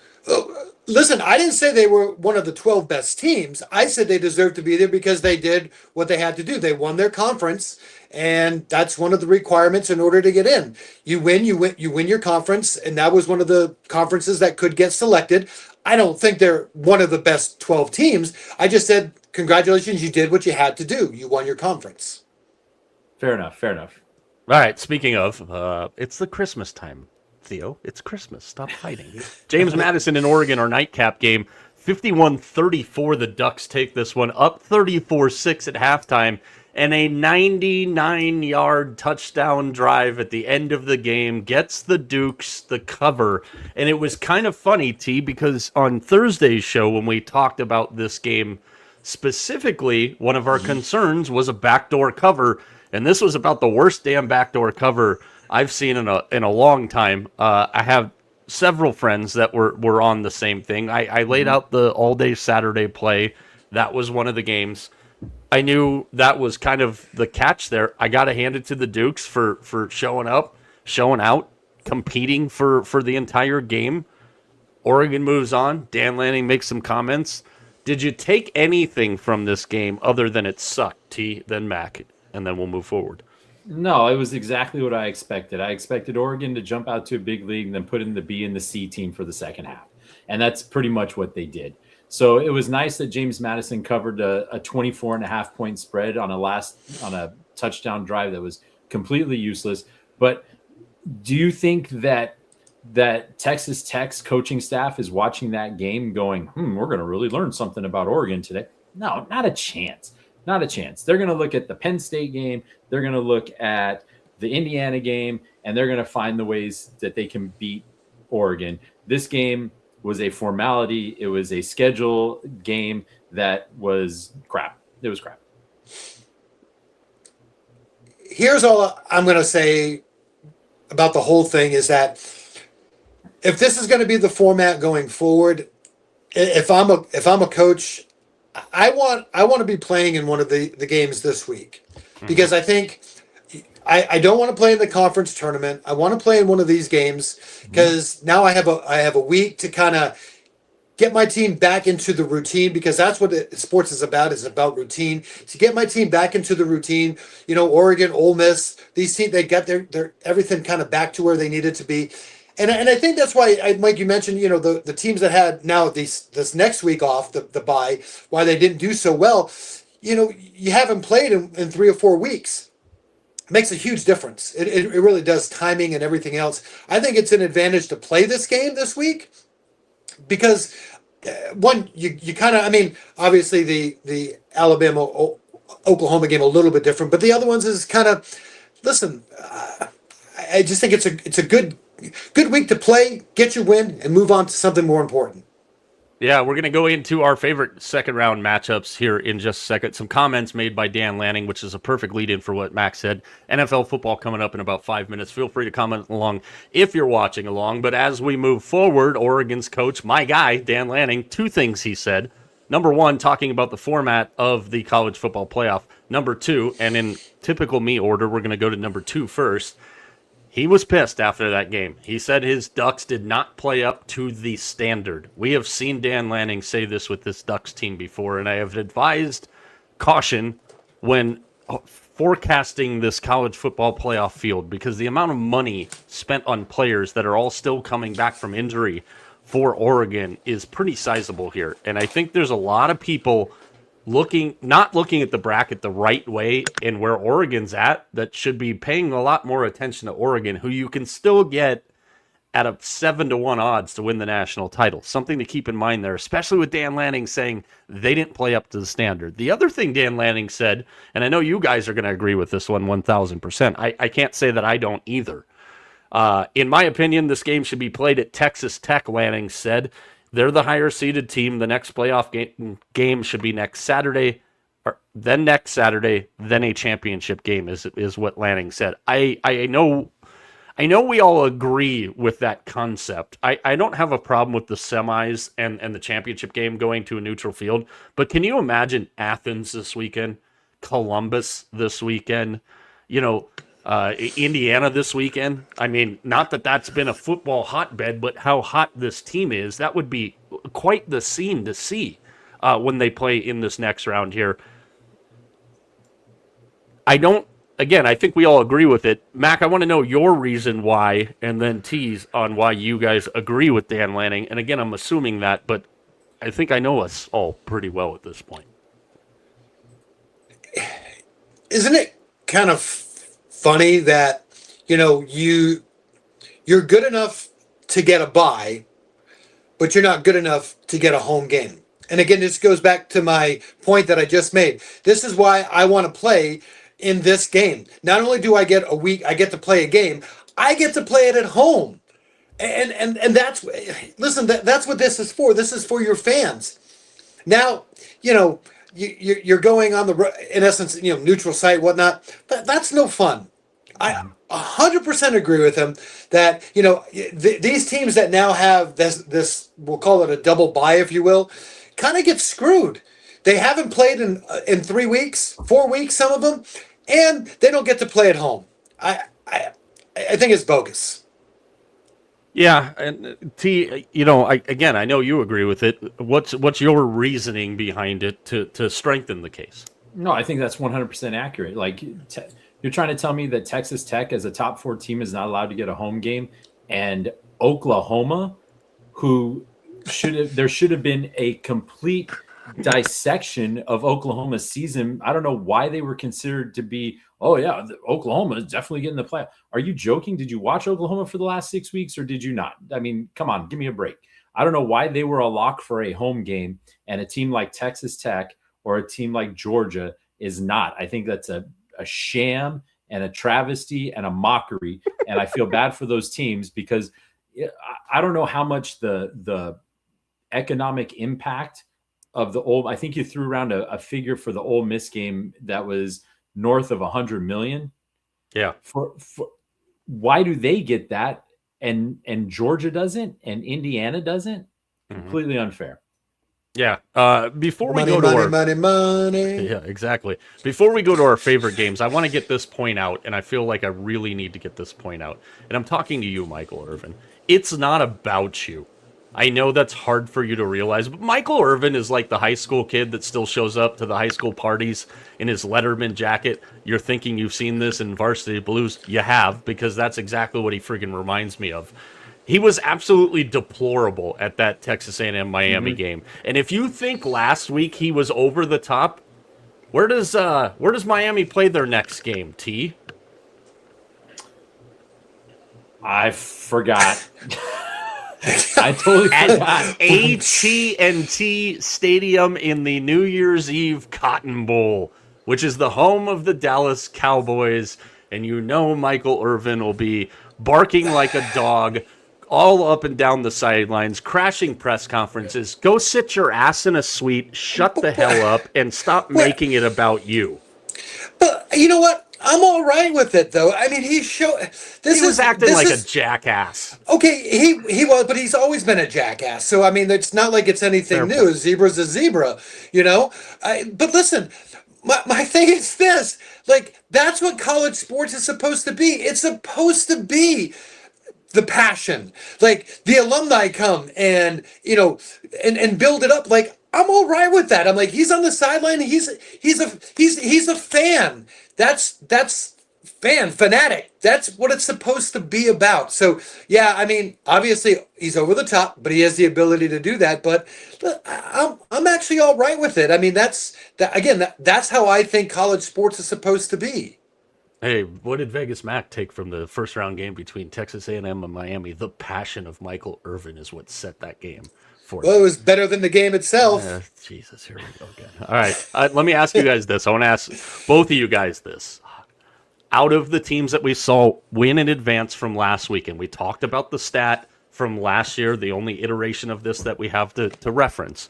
Listen, I didn't say they were one of the 12 best teams. I said they deserved to be there because they did what they had to do. They won their conference, and that's one of the requirements in order to get in. You win your conference, and that was one of the conferences that could get selected. I don't think they're one of the best 12 teams. I just said, congratulations, you did what you had to do. You won your conference. Fair enough. All right, speaking of, it's the Christmas time. Theo, it's Christmas. Stop fighting. James Madison in Oregon, our nightcap game, 51-34, the Ducks take this one, up 34-6 at halftime, and a 99-yard touchdown drive at the end of the game gets the Dukes the cover. And it was kind of funny, T, because on Thursday's show when we talked about this game specifically, one of our concerns was a backdoor cover, and this was about the worst damn backdoor cover I've seen in a long time. I have several friends that were on the same thing. I laid out the all-day Saturday play. That was one of the games. I knew that was kind of the catch there. I got to hand it to the Dukes for showing up, showing out, competing for the entire game. Oregon moves on. Dan Lanning makes some comments. Did you take anything from this game other than it sucked, T, then Mac, and then we'll move forward? No, it was exactly what I expected. I expected Oregon to jump out to a big league and then put in the B and the C team for the second half. And that's pretty much what they did. So it was nice that James Madison covered a 24.5-point spread on a touchdown drive that was completely useless. But do you think that Texas Tech's coaching staff is watching that game going, we're going to really learn something about Oregon today? No, not a chance. Not a chance. They're going to look at the Penn State game. They're going to look at the Indiana game, and they're going to find the ways that they can beat Oregon. This game was a formality. It was a schedule game that was crap. It was crap. Here's all I'm going to say about the whole thing is that if this is going to be the format going forward, if I'm a coach, I want to be playing in one of the games this week, because I think I don't want to play in the conference tournament. I want to play in one of these games because now I have a week to kind of get my team back into the routine, because that's what sports is about. It's about routine. To get my team back into the routine, Oregon, Ole Miss, these teams, they got their everything kind of back to where they needed to be. And I think that's why, Mike, you mentioned, the teams that had now this next week off, the bye, why they didn't do so well. You haven't played in 3 or 4 weeks. It makes a huge difference. It really does, timing and everything else. I think it's an advantage to play this game this week because, one, you kind of, obviously the Alabama, Oklahoma game a little bit different, but the other ones is kind of, listen, I just think it's a good week to play, get your win, and move on to something more important. Yeah, we're going to go into our favorite second-round matchups here in just a second. Some comments made by Dan Lanning, which is a perfect lead-in for what Max said. NFL football coming up in about 5 minutes. Feel free to comment along if you're watching along. But as we move forward, Oregon's coach, my guy, Dan Lanning, 2 things he said. Number 1, talking about the format of the college football playoff. Number 2, and in typical me order, we're going to go to number 2 first. He was pissed after that game. He said his Ducks did not play up to the standard. We have seen Dan Lanning say this with this Ducks team before, and I have advised caution when forecasting this college football playoff field, because the amount of money spent on players that are all still coming back from injury for Oregon is pretty sizable here. And I think there's a lot of people not looking at the bracket the right way and where Oregon's at that should be paying a lot more attention to Oregon, who you can still get at a 7-1 odds to win the national title. Something to keep in mind there, especially with Dan Lanning saying they didn't play up to the standard. The other thing Dan Lanning said, and I know you guys are going to agree with this one 1,000%. I can't say that I don't either. In my opinion, this game should be played at Texas Tech, Lanning said. They're the higher seeded team. The next playoff game should be next Saturday, then a championship game is what Lanning said. I know we all agree with that concept. I don't have a problem with the semis and the championship game going to a neutral field, but can you imagine Athens this weekend, Columbus this weekend, Indiana this weekend? Not that that's been a football hotbed, but how hot this team is, that would be quite the scene to see when they play in this next round here. I think we all agree with it. Mac, I want to know your reason why, and then tease on why you guys agree with Dan Lanning. And again, I'm assuming that, but I think I know us all pretty well at this point. Isn't it kind of funny that you're good enough to get a bye, but you're not good enough to get a home game. And again, this goes back to my point that I just made. This is why I want to play in this game. Not only do I get I get to play a game, I get to play it at home. And that's, listen, that's what this is for. This is for your fans. Now, you're going on in essence, neutral site, whatnot. That's no fun. I 100% agree with him that, these teams that now have this, we'll call it a double bye, if you will, kind of get screwed. They haven't played in 3 weeks, 4 weeks, some of them, and they don't get to play at home. I think it's bogus. Yeah, and T, I know you agree with it. What's your reasoning behind it to strengthen the case? No, I think that's 100% accurate. Like, you're trying to tell me that Texas Tech, as a top 4 team, is not allowed to get a home game, and Oklahoma, there should have been a complete dissection of Oklahoma's season. I don't know why they were considered to be, oh yeah, Oklahoma is definitely getting the play. Are you joking? Did you watch Oklahoma for the last 6 weeks or did you not? I mean, come on, give me a break. I don't know why they were a lock for a home game and a team like Texas Tech or a team like Georgia is not. I think that's a sham and a travesty and a mockery. And I feel bad for those teams because I don't know how much the economic impact of I think you threw around a figure for the Ole Miss game that was north of 100 million. Yeah. For why do they get that and Georgia doesn't and Indiana doesn't? Completely unfair. Yeah. Before we Money, go to money. Yeah, exactly. Before we go to our favorite games, I want to get this point out, and I feel like I really need to get this point out. And I'm talking to you, Michael Irvin. It's not about you. I know that's hard for you to realize, but Michael Irvin is like the high school kid that still shows up to the high school parties in his Letterman jacket. You're thinking you've seen this in Varsity Blues. You have, because that's exactly what he freaking reminds me of. He was absolutely deplorable at that Texas A&M Miami game. And if you think last week he was over the top, where does Miami play their next game, T? I forgot. I totally forgot. AT&T Stadium in the New Year's Eve Cotton Bowl, which is the home of the Dallas Cowboys. And Michael Irvin will be barking like a dog all up and down the sidelines, crashing press conferences. Go sit your ass in a suite, shut the hell up, and stop making it about you. But you know what? I'm all right with it, though. I mean, he was acting like a jackass. Okay, he was, but he's always been a jackass. So, I mean, it's not like it's anything new. A zebra's a zebra, But listen, my thing is this. Like, that's what college sports is supposed to be. It's supposed to be the passion. Like, the alumni come and, and build it up. Like, I'm all right with that. I'm like, he's on the sideline. He's a fan. That's fanatic. That's what it's supposed to be about. So yeah, I mean, obviously he's over the top, but he has the ability to do that. But I'm actually all right with it. I mean, that's how I think college sports is supposed to be. Hey, what did Vegas Mac take from the first round game between Texas A&M and Miami? The passion of Michael Irvin is what set that game. Well, it was better than the game itself. Jesus, here we go again. All right, let me ask you guys this. I want to ask both of you guys this. Out of the teams that we saw win in advance from last week, and we talked about the stat from last year, the only iteration of this that we have to reference.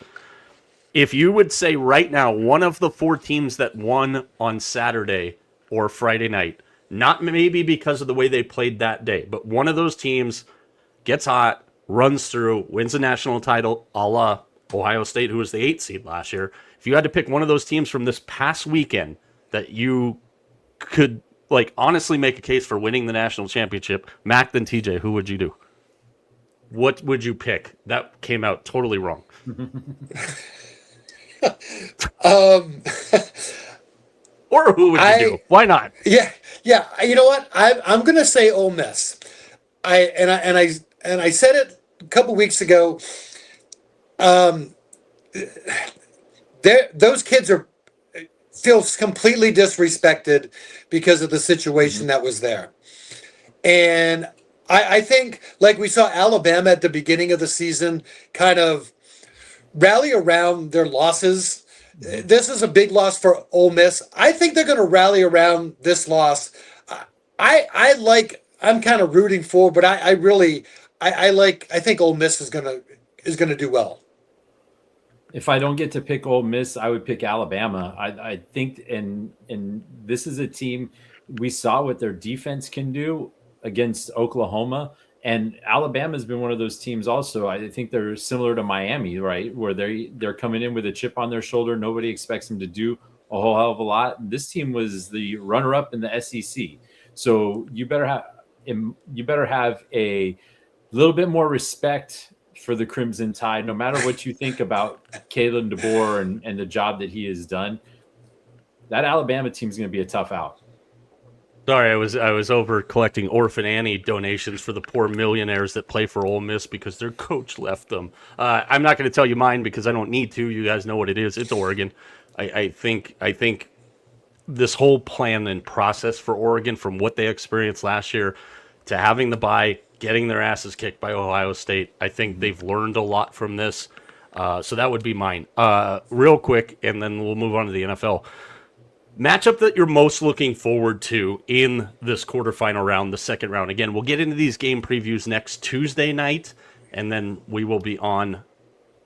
If you would say right now, one of the 4 teams that won on Saturday or Friday night, not maybe because of the way they played that day, but one of those teams gets hot, runs through, wins a national title, a la Ohio State, who was the 8th seed last year. If you had to pick one of those teams from this past weekend that you could honestly make a case for winning the national championship, Mac then TJ, who would you do? What would you pick? That came out totally wrong. Or who would you do? Why not? Yeah. You know what? I'm going to say Ole Miss. I said it a couple weeks ago. Those kids feel completely disrespected because of the situation that was there. And I think like we saw Alabama at the beginning of the season kind of rally around their losses. This is a big loss for Ole Miss. I think they're going to rally around this loss. I'm kind of rooting for, but I really I think Ole Miss is gonna do well. If I don't get to pick Ole Miss, I would pick Alabama. I think, and this is a team we saw what their defense can do against Oklahoma, and Alabama's been one of those teams. Also, I think they're similar to Miami, right, where they're coming in with a chip on their shoulder. Nobody expects them to do a whole hell of a lot. This team was the runner-up in the SEC, so you better have a little bit more respect for the Crimson Tide, no matter what you think about Kalen DeBoer and the job that he has done. That Alabama team is going to be a tough out. Sorry, I was over collecting Orphan Annie donations for the poor millionaires that play for Ole Miss because their coach left them. I'm not going to tell you mine because I don't need to. You guys know what it is. It's Oregon. I think this whole plan and process for Oregon, from what they experienced last year to having the bye, getting their asses kicked by Ohio State, I think they've learned a lot from this. So that would be mine. Real quick, and then we'll move on to the NFL. Matchup that you're most looking forward to in this quarterfinal round, the second round. Again, we'll get into these game previews next Tuesday night, and then we will be on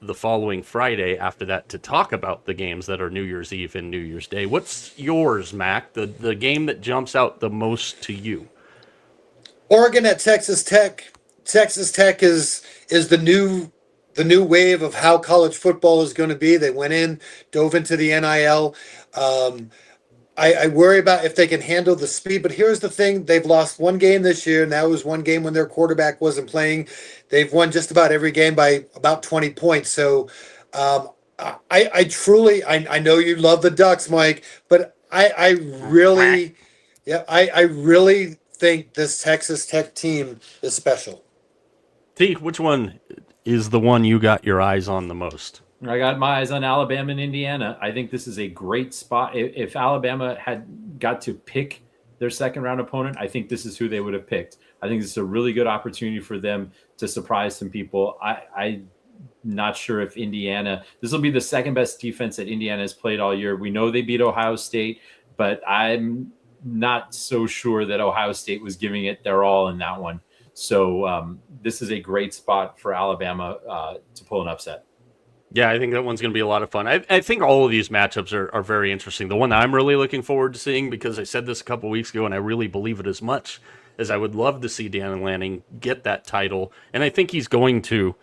the following Friday after that to talk about the games that are New Year's Eve and New Year's Day. What's yours, Mac? The game that jumps out the most to you? Oregon at Texas Tech. Texas Tech is the new wave of how college football is going to be. They went in, dove into the NIL. I worry about if they can handle the speed, but here's the thing. They've lost one game this year, and that was one game when their quarterback wasn't playing. They've won just about every game by about 20 points. So I truly know you love the Ducks, Mike, but I really think this Texas Tech team is special. T, which one is the one you got your eyes on the most? I got my eyes on Alabama and Indiana. I think this is a great spot. If Alabama had got to pick their second round opponent, I think this is who they would have picked. I think this is a really good opportunity for them to surprise some people. I'm not sure if Indiana, this will be the second best defense that Indiana has played all year. We know they beat Ohio State, but I'm not so sure that Ohio State was giving it their all in that one. So this is a great spot for Alabama to pull an upset. Yeah, I think that one's going to be a lot of fun. I think all of these matchups are very interesting. The one that I'm really looking forward to seeing, because I said this a couple weeks ago and I really believe it as much, is I would love to see Dan Lanning get that title. And I think he's going to,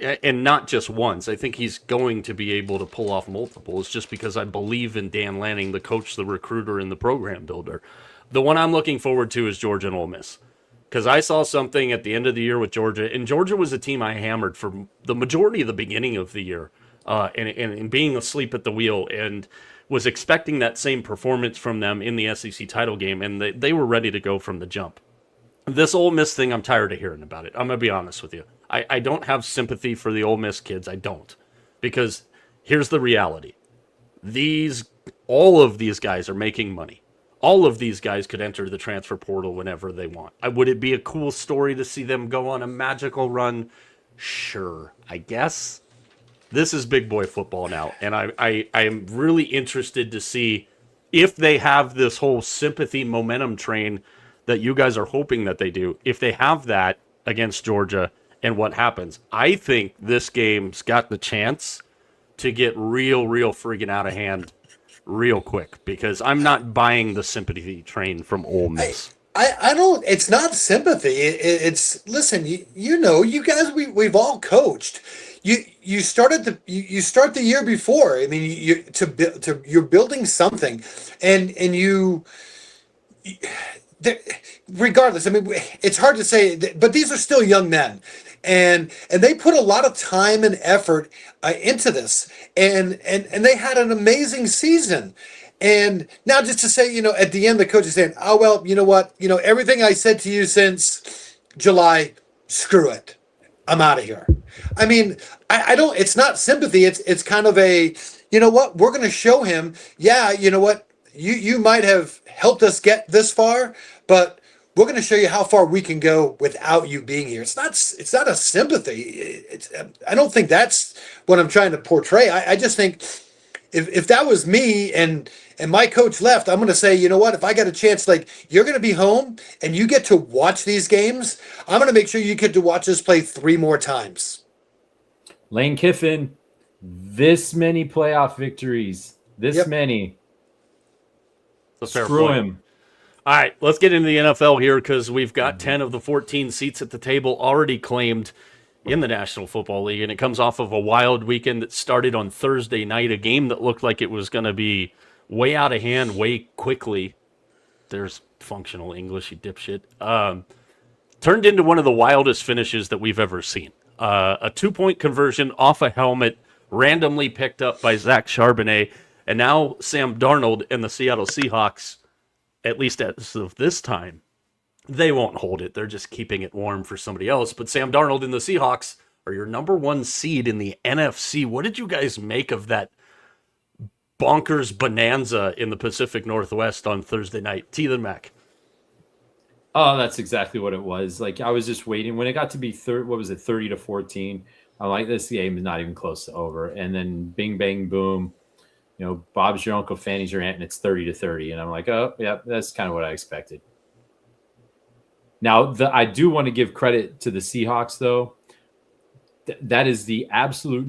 and not just once. I think he's going to be able to pull off multiples just because I believe in Dan Lanning, the coach, the recruiter, and the program builder. The one I'm looking forward to is Georgia and Ole Miss. Because I saw something at the end of the year with Georgia, and Georgia was a team I hammered for the majority of the beginning of the year, and being asleep at the wheel, and was expecting that same performance from them in the SEC title game, and they were ready to go from the jump. This Ole Miss thing, I'm tired of hearing about it. I'm going to be honest with you. I don't have sympathy for the Ole Miss kids. I don't. Because here's the reality. All of these guys are making money. All of these guys could enter the transfer portal whenever they want. Would it be a cool story to see them go on a magical run? Sure, I guess. This is big boy football now, and I am really interested to see if they have this whole sympathy momentum train that you guys are hoping that they do. If they have that against Georgia and what happens, I think this game's got the chance to get real friggin' out of hand real quick, because I'm not buying the sympathy train from Ole Miss. I don't. It's not sympathy. It's listen. You guys. We've all coached. You start the year before. I mean, you're building something, and regardless. I mean, it's hard to say, but these are still young men. And they put a lot of time and effort into this, and they had an amazing season. And now just to say, at the end, the coach is saying, "Oh well, you know what? Everything I said to you since July, screw it, I'm out of here." I mean, I don't. It's not sympathy. It's kind of a, what, we're going to show him. Yeah, you know what? You might have helped us get this far, but we're going to show you how far we can go without you being here. It's not a sympathy. I don't think that's what I'm trying to portray. I just think if that was me and my coach left, I'm going to say, you know what? If I got a chance, like you're going to be home and you get to watch these games, I'm going to make sure you get to watch us play 3 more times. Lane Kiffin, this many playoff victories, this many. Screw him. All right, let's get into the NFL here because we've got 10 of the 14 seats at the table already claimed in the National Football League, and it comes off of a wild weekend that started on Thursday night, a game that looked like it was going to be way out of hand, way quickly. There's functional English, you dipshit. Turned into one of the wildest finishes that we've ever seen. A 2-point conversion off a helmet, randomly picked up by Zach Charbonnet, and now Sam Darnold and the Seattle Seahawks, at least as of this time, they won't hold it. They're just keeping it warm for somebody else. But Sam Darnold and the Seahawks are your number 1 seed in the NFC. What did you guys make of that bonkers bonanza in the Pacific Northwest on Thursday night? T than Mac. Oh, that's exactly what it was. Like, I was just waiting. When it got to be 30-14, I'm like, this game is not even close to over. And then bing, bang, boom. You know, Bob's your uncle, Fanny's your aunt, and it's 30-30. And I'm like, oh, yeah, that's kind of what I expected. Now, I do want to give credit to the Seahawks, though. That is the absolute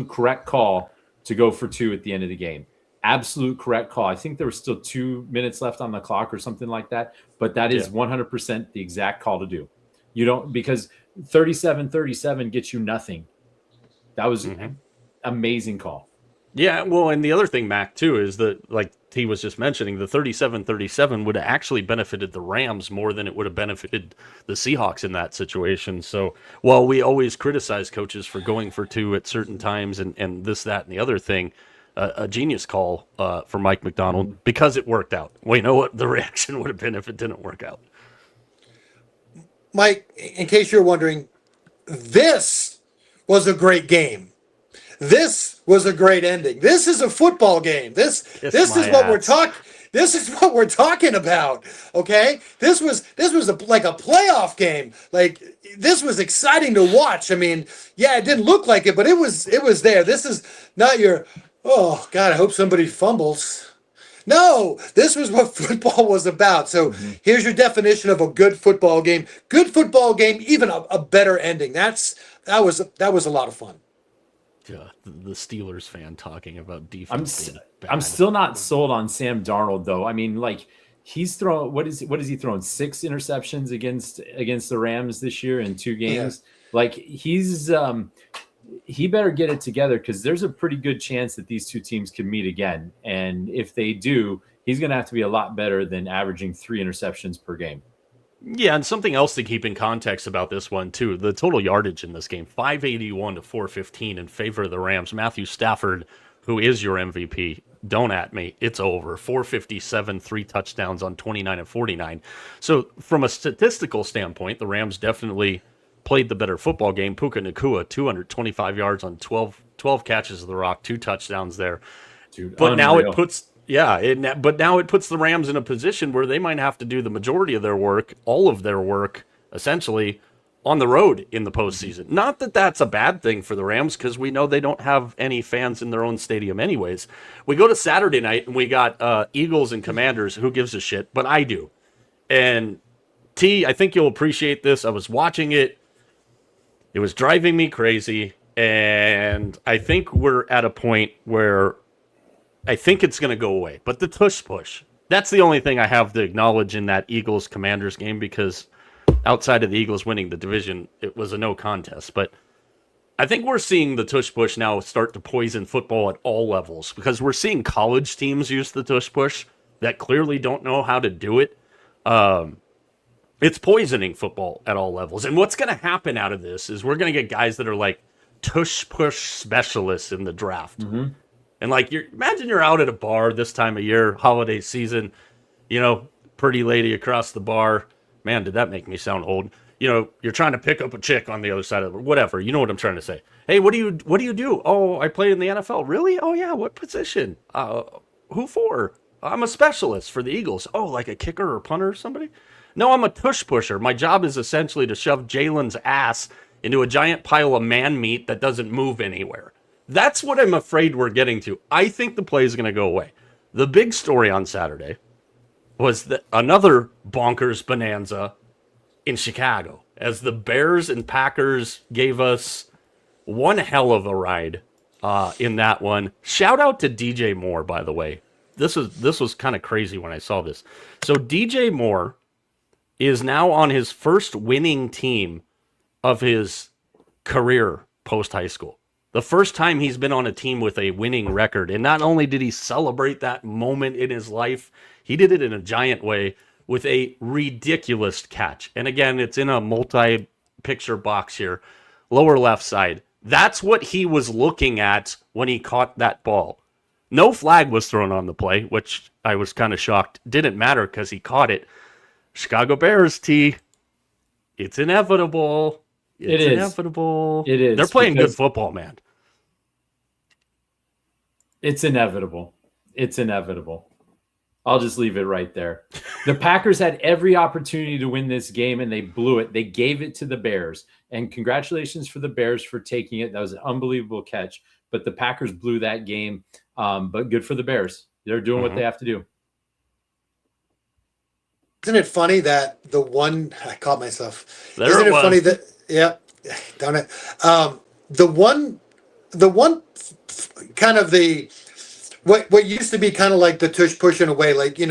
correct call to go for 2 at the end of the game. Absolute correct call. I think there was still 2 minutes left on the clock or something like that, but that is 100% the exact call to do. You don't, because 37-37 gets you nothing. That was an amazing call. Yeah, well, and the other thing, Mac, too, is that, like T was just mentioning, the 37-37 would have actually benefited the Rams more than it would have benefited the Seahawks in that situation. So while we always criticize coaches for going for 2 at certain times and this, that, and the other thing, a genius call for Mike McDonald because it worked out. We know what the reaction would have been if it didn't work out. Mike, in case you're wondering, this was a great game. This was a great ending. This is a football game. This is what we're talking. This is what we're talking about. Okay, this was like a playoff game. Like, this was exciting to watch. I mean, yeah, it didn't look like it, but it was there. This is not your, oh God, I hope somebody fumbles. No, this was what football was about. So here's your definition of a good football game. Good football game, even a better ending. That was a lot of fun. Yeah, the Steelers fan talking about defense. I'm still not sold on Sam Darnold, though. I mean, like, he's thrown, what is he throwing? 6 interceptions against the Rams this year in 2 games. Yeah. Like, he better get it together, because there's a pretty good chance that these 2 teams can meet again. And if they do, he's going to have to be a lot better than averaging 3 interceptions per game. Yeah, and something else to keep in context about this one, too. The total yardage in this game, 581 to 415 in favor of the Rams. Matthew Stafford, who is your MVP, don't at me, it's over. 457, 3 touchdowns on 29 and 49. So from a statistical standpoint, the Rams definitely played the better football game. Puka Nacua, 225 yards on 12 catches of the rock, 2 touchdowns there. Dude, but unreal. Now it puts... Yeah, but now it puts the Rams in a position where they might have to do the majority of their work, all of their work, essentially, on the road in the postseason. Not that that's a bad thing for the Rams, because we know they don't have any fans in their own stadium anyways. We go to Saturday night, and we got Eagles and Commanders. Who gives a shit? But I do. And T, I think you'll appreciate this. I was watching it. It was driving me crazy. And I think we're at a point where I think it's going to go away. But the tush push, that's the only thing I have to acknowledge in that Eagles-Commanders game, because outside of the Eagles winning the division, it was a no contest. But I think we're seeing the tush push now start to poison football at all levels, because we're seeing college teams use the tush push that clearly don't know how to do it. It's poisoning football at all levels. And what's going to happen out of this is we're going to get guys that are like tush push specialists in the draft. Mm-hmm. And like, imagine you're out at a bar this time of year, holiday season, pretty lady across the bar. Man, did that make me sound old? You're trying to pick up a chick on the other side of the, whatever. You know what I'm trying to say. Hey, what do you do? Oh, I play in the NFL. Really? Oh yeah. What position? Who for? I'm a specialist for the Eagles. Oh, like a kicker or punter or somebody? No, I'm a tush pusher. My job is essentially to shove Jalen's ass into a giant pile of man meat that doesn't move anywhere. That's what I'm afraid we're getting to. I think the play is going to go away. The big story on Saturday was that another bonkers bonanza in Chicago as the Bears and Packers gave us one hell of a ride in that one. Shout out to DJ Moore, by the way. This was kind of crazy when I saw this. So DJ Moore is now on his first winning team of his career post high school. The first time he's been on a team with a winning record. And not only did he celebrate that moment in his life, he did it in a giant way with a ridiculous catch. And again, it's in a multi-picture box here, lower left side. That's what he was looking at when he caught that ball. No flag was thrown on the play, which I was kind of shocked. Didn't matter because he caught it. Chicago Bears, T. It's inevitable. It's inevitable. It is. They're playing good football, man. It's inevitable. It's inevitable. I'll just leave it right there. The Packers had every opportunity to win this game, and they blew it. They gave it to the Bears. And congratulations for the Bears for taking it. That was an unbelievable catch. But the Packers blew that game. But good for the Bears. They're doing what they have to do. Isn't it funny that the one I caught myself? There Isn't it it was. funny that darn it. The one kind of the what used to be kind of like the tush push in a way, like the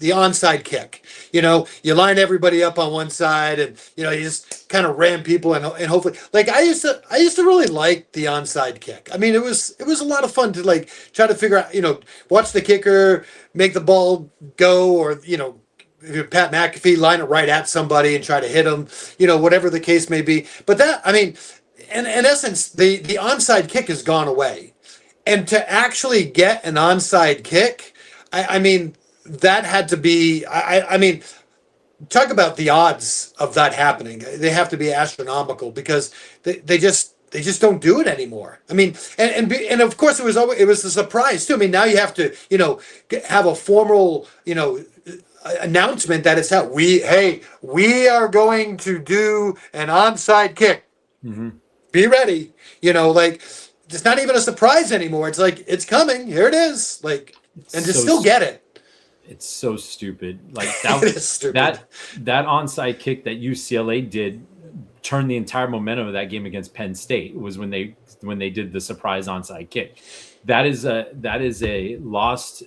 onside kick. You line everybody up on one side, and you just kind of ram people, and hopefully, like I used to really like the onside kick. I mean, it was a lot of fun to like try to figure out, watch the kicker make the ball go, or if you're Pat McAfee, line it right at somebody and try to hit them, whatever the case may be. But that, I mean, in essence, the onside kick has gone away. And to actually get an onside kick, I mean, that had to be, I mean, talk about the odds of that happening. They have to be astronomical because they just don't do it anymore. I mean, and of course it was a surprise too. I mean, now you have to, have a formal, announcement that it's how we are going to do an onside kick. Mm-hmm. Be ready. Like it's not even a surprise anymore. It's like it's coming. Here it is. Like, and to still get it. It's so stupid. Like that it is stupid. that onside kick that UCLA did turned the entire momentum of that game against Penn State was when they did the surprise onside kick. That is a lost.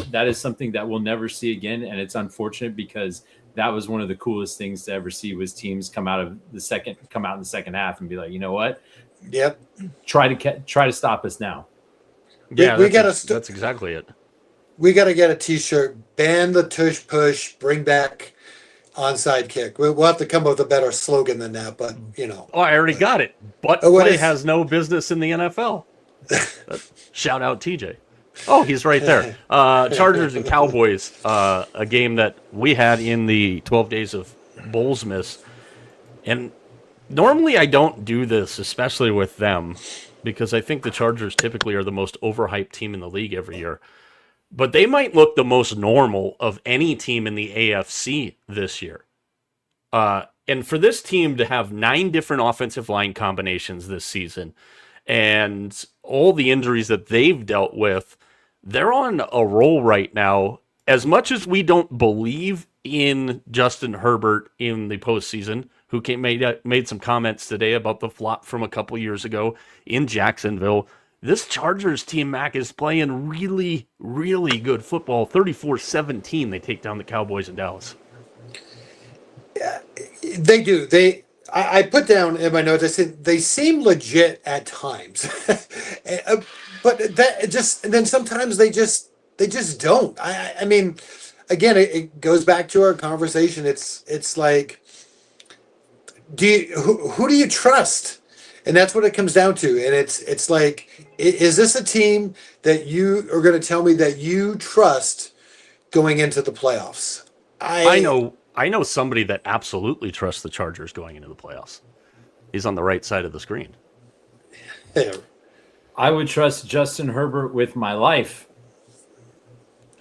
That is something that we'll never see again, and it's unfortunate because that was one of the coolest things to ever see was teams come out in the second half and be like, you know what? Yep. Try to stop us now. Yeah, that's exactly it. We got to get a T-shirt. Ban the tush push. Bring back onside kick. We'll have to come up with a better slogan than that, but Oh, I already got it. But play has no business in the NFL. Shout out TJ. Oh, he's right there. Chargers and Cowboys, a game that we had in the 12 days of Bowls miss. And normally I don't do this, especially with them, because I think the Chargers typically are the most overhyped team in the league every year. But they might look the most normal of any team in the AFC this year. And for this team to have 9 different offensive line combinations this season and all the injuries that they've dealt with, they're on a roll right now. As much as we don't believe in Justin Herbert in the postseason, who made some comments today about the flop from a couple years ago in Jacksonville, this Chargers team, Mac, is playing really, really good football. 34-17, they take down the Cowboys in Dallas. Yeah, they do. I put down in my notes, I said they seem legit at times. But that just, and then sometimes they just don't. I mean, again, it goes back to our conversation. It's like, who do you trust? And that's what it comes down to. And it's like, is this a team that you are going to tell me that you trust going into the playoffs? I know somebody that absolutely trusts the Chargers going into the playoffs. He's on the right side of the screen. Yeah. I would trust Justin Herbert with my life.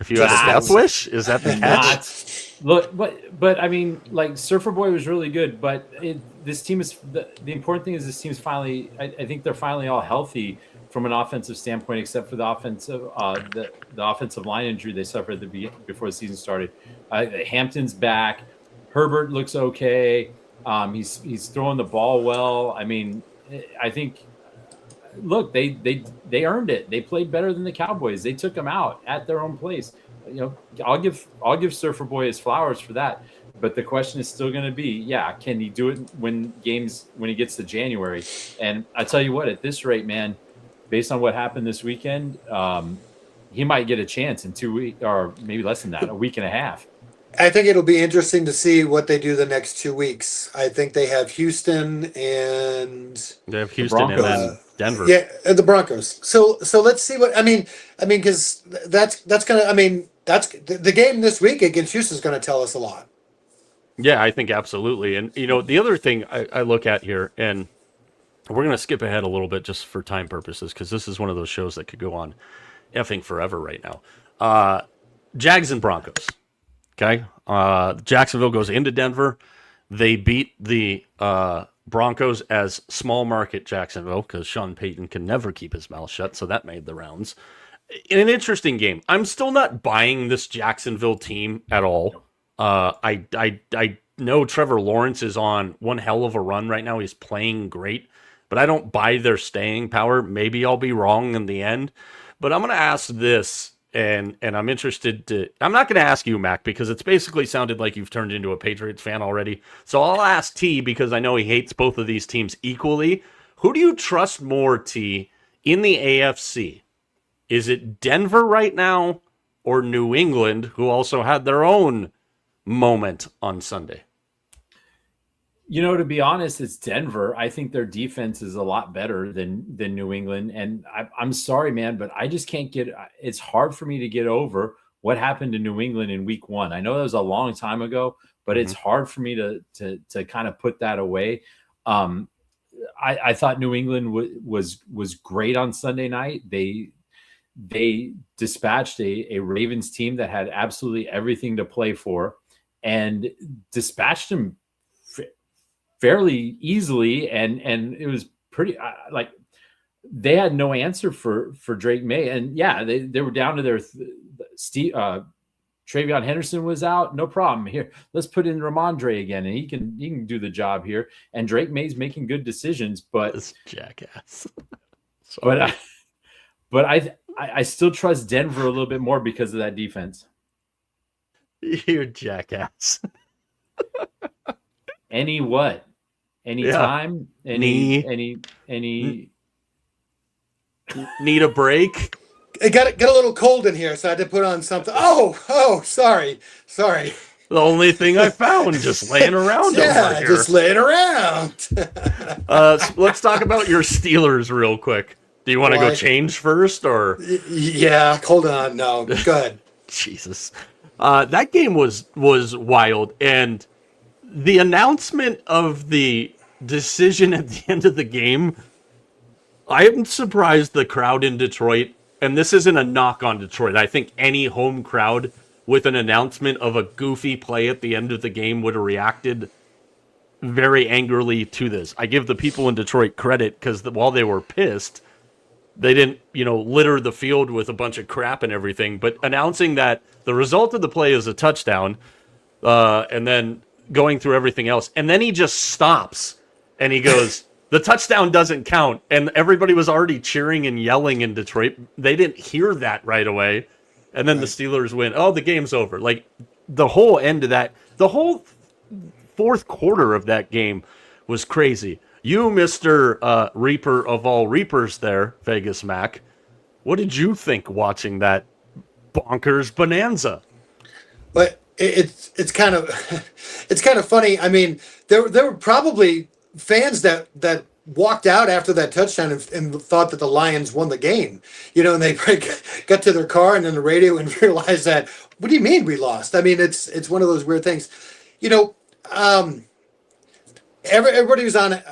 If you had a death wish, is that the catch? Look, but I mean, like Surfer Boy was really good, but this team is the important thing is this team's finally. I think they're finally all healthy from an offensive standpoint, except for the offensive the offensive line injury they suffered before the season started. Hampton's back. Herbert looks okay. He's throwing the ball well. I mean, I think. Look, they earned it. They played better than the Cowboys. They took them out at their own place. You know, I'll give Surfer Boy his flowers for that. But the question is still going to be, can he do it when he gets to January? And I tell you what, at this rate, man, based on what happened this weekend, he might get a chance in 2 weeks, or maybe less than that, a week and a half. I think it'll be interesting to see what they do the next 2 weeks. I think they have Houston and then Denver. Yeah, and the Broncos. So let's see what I mean because that's the game this week against Houston is going to tell us a lot. Yeah, I think absolutely. And the other thing I look at here, and we're going to skip ahead a little bit just for time purposes because this is one of those shows that could go on effing forever right now. Jags and Broncos. Okay, Jacksonville goes into Denver. They beat the Broncos as small market Jacksonville because Sean Payton can never keep his mouth shut, so that made the rounds. In an interesting game, I'm still not buying this Jacksonville team at all. I know Trevor Lawrence is on one hell of a run right now. He's playing great, but I don't buy their staying power. Maybe I'll be wrong in the end, but I'm going to ask this. And I'm interested to. I'm not going to ask you, Mac, because it's basically sounded like you've turned into a Patriots fan already. So I'll ask T because I know he hates both of these teams equally. Who do you trust more, T, in the AFC? Is it Denver right now or New England, who also had their own moment on Sunday? To be honest, it's Denver. I think their defense is a lot better than New England. And I'm sorry, man, but I just can't it's hard for me to get over what happened to New England in week 1. I know that was a long time ago, but it's hard for me to kind of put that away. I thought New England was great on Sunday night. They dispatched a Ravens team that had absolutely everything to play for and dispatched them fairly easily, and it was pretty like they had no answer for Drake May, and they were down to their Travion Henderson was out, no problem. Here, let's put in Ramondre again, and he can do the job here. And Drake May's making good decisions, but this jackass. but I still trust Denver a little bit more because of that defense. You jackass. Anytime, any need a break? It got a little cold in here, so I had to put on something. Oh, sorry. The only thing I found just laying around over here. Just laying around. So let's talk about your Steelers real quick. Do you want to go change first, or? Yeah, hold on. No, go ahead. Jesus. That game was wild, and the announcement of the decision at the end of the game, I am surprised the crowd in Detroit, and this isn't a knock on Detroit, I think any home crowd with an announcement of a goofy play at the end of the game would have reacted very angrily to this. I give the people in Detroit credit because while they were pissed, they didn't, litter the field with a bunch of crap and everything, but announcing that the result of the play is a touchdown, and then going through everything else, and then he just stops and he goes, the touchdown doesn't count, and everybody was already cheering and yelling in Detroit. They didn't hear that right away, and then the Steelers win. Oh, the game's over. Like, the whole end of that, the whole fourth quarter of that game was crazy. You, Mr. Reaper of all Reapers there, Vegas Mac, what did you think watching that bonkers bonanza? But it's kind of funny. I mean, there were probably fans that walked out after that touchdown and thought that the Lions won the game. And they got to their car and then the radio and realized that, what do you mean we lost? I mean, it's one of those weird things. Everybody was on,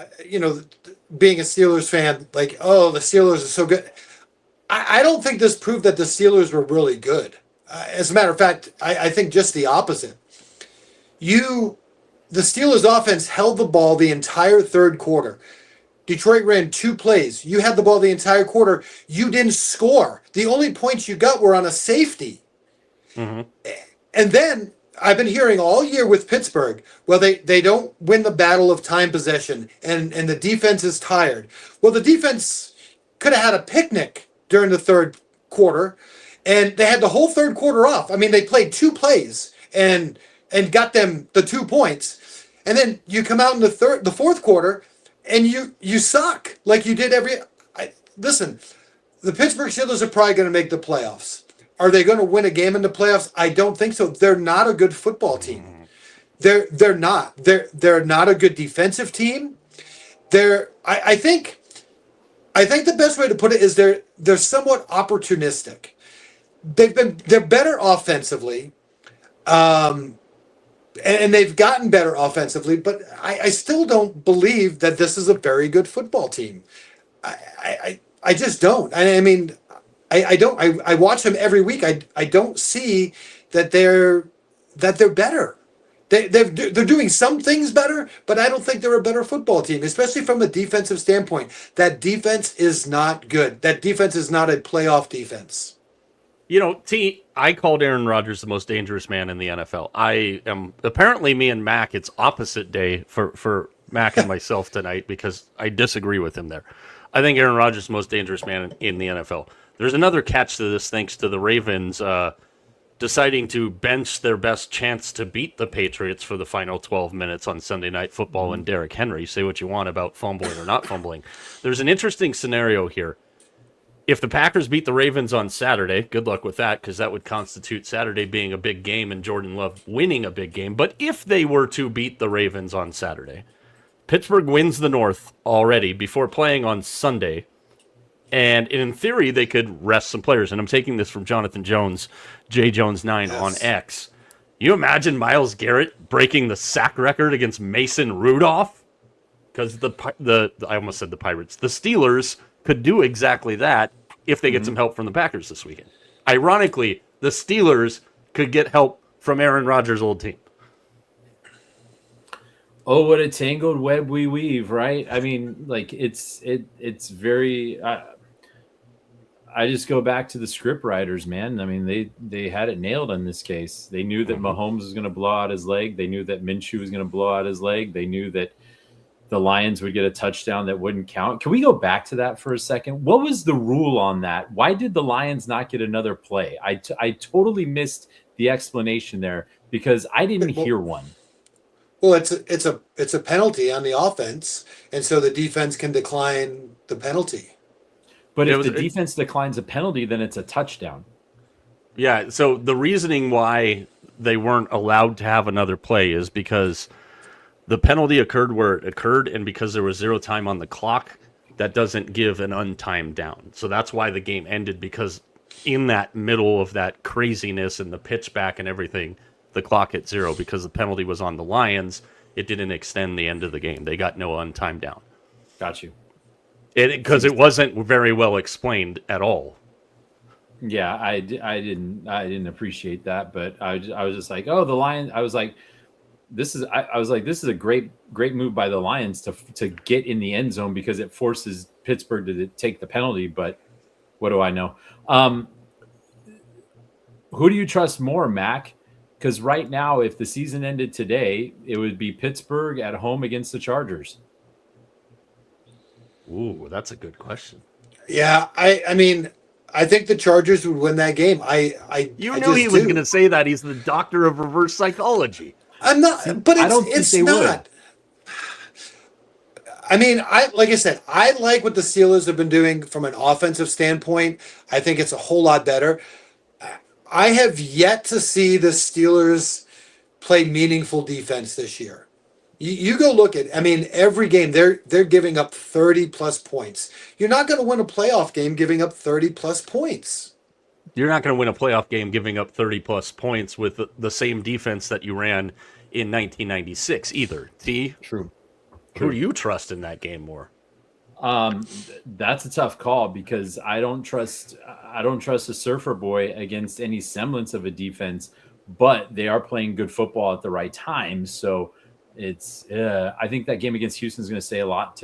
being a Steelers fan, like, oh, the Steelers are so good. I don't think this proved that the Steelers were really good. As a matter of fact, I think just the opposite. The Steelers offense held the ball the entire third quarter. Detroit ran 2 plays. You had the ball the entire quarter. You didn't score. The only points you got were on a safety. Mm-hmm. And then I've been hearing all year with Pittsburgh, well, they don't win the battle of time possession, and the defense is tired. Well, the defense could have had a picnic during the third quarter, and they had the whole third quarter off. I mean, they played 2 plays and got them the 2 points, and then you come out in the fourth quarter, and you suck like you did listen. The Pittsburgh Steelers are probably going to make the playoffs. Are they going to win a game in the playoffs? I don't think so. They're not a good football team. They're not. They're not a good defensive team. I think the best way to put it is they're somewhat opportunistic. They're better offensively, and they've gotten better offensively. But I still don't believe that this is a very good football team. I just don't. I mean, I don't. I watch them every week. I don't see that they're better. They're doing some things better, but I don't think they're a better football team, especially from a defensive standpoint. That defense is not good. That defense is not a playoff defense. You know, I called Aaron Rodgers the most dangerous man in the NFL. I am apparently me and Mac. It's opposite day for Mac and myself tonight because I disagree with him there. I think Aaron Rodgers is the most dangerous man in the NFL. There's another catch to this, thanks to the Ravens deciding to bench their best chance to beat the Patriots for the final 12 minutes on Sunday Night Football and Derrick Henry. Say what you want about fumbling or not fumbling. There's an interesting scenario here. If the Packers beat the Ravens on Saturday, good luck with that, because that would constitute Saturday being a big game and Jordan Love winning a big game. But if they were to beat the Ravens on Saturday, Pittsburgh wins the North already before playing on Sunday. And in theory, they could rest some players. And I'm taking this from Jonathan Jones, JJones9 on X. You imagine Myles Garrett breaking the sack record against Mason Rudolph? Because I almost said the Pirates. The Steelers could do exactly that if they get some help from the Packers this weekend. Ironically, the Steelers could get help from Aaron Rodgers' old team. Oh, what a tangled web we weave, right? I mean, like it's very. I just go back to the script writers, man. I mean, they had it nailed in this case. They knew that Mahomes was going to blow out his leg. They knew that Minshew was going to blow out his leg. They knew that the Lions would get a touchdown that wouldn't count. Can we go back to that for a second? What was the rule on that? Why did the Lions not get another play? I totally missed the explanation there because I didn't hear one. Well, it's a penalty on the offense, and so the defense can decline the penalty. But if the defense declines a penalty, then it's a touchdown. Yeah, so the reasoning why they weren't allowed to have another play is because the penalty occurred where it occurred, and because there was zero time on the clock, that doesn't give an untimed down. So that's why the game ended, because in that middle of that craziness and the pitch back and everything, the clock hit zero because the penalty was on the Lions. It didn't extend the end of the game. They got no untimed down. Got you. Because it wasn't very well explained at all. Yeah, I didn't appreciate that, but I was just like, oh, the Lions. I was like, this is a great move by the Lions to get in the end zone because it forces Pittsburgh to take the penalty. But what do I know? Who do you trust more, Mac? Because right now, if the season ended today, it would be Pittsburgh at home against the Chargers. Ooh, that's a good question. Yeah, I mean, I think the Chargers would win that game. You knew he was going to say that. He's the doctor of reverse psychology. I'm not, but it's not. I mean, like I said, I like what the Steelers have been doing from an offensive standpoint. I think it's a whole lot better. I have yet to see the Steelers play meaningful defense this year. You go look at, I mean, every game they're giving up 30 plus points. You're not going to win a playoff game giving up 30 plus points. You're not going to win a playoff game giving up 30 plus points with the same defense that you ran in 1996 either. T. True. Who do you trust in that game more? That's a tough call because I don't trust a surfer boy against any semblance of a defense, but they are playing good football at the right time. So it's I think that game against Houston is going to say a lot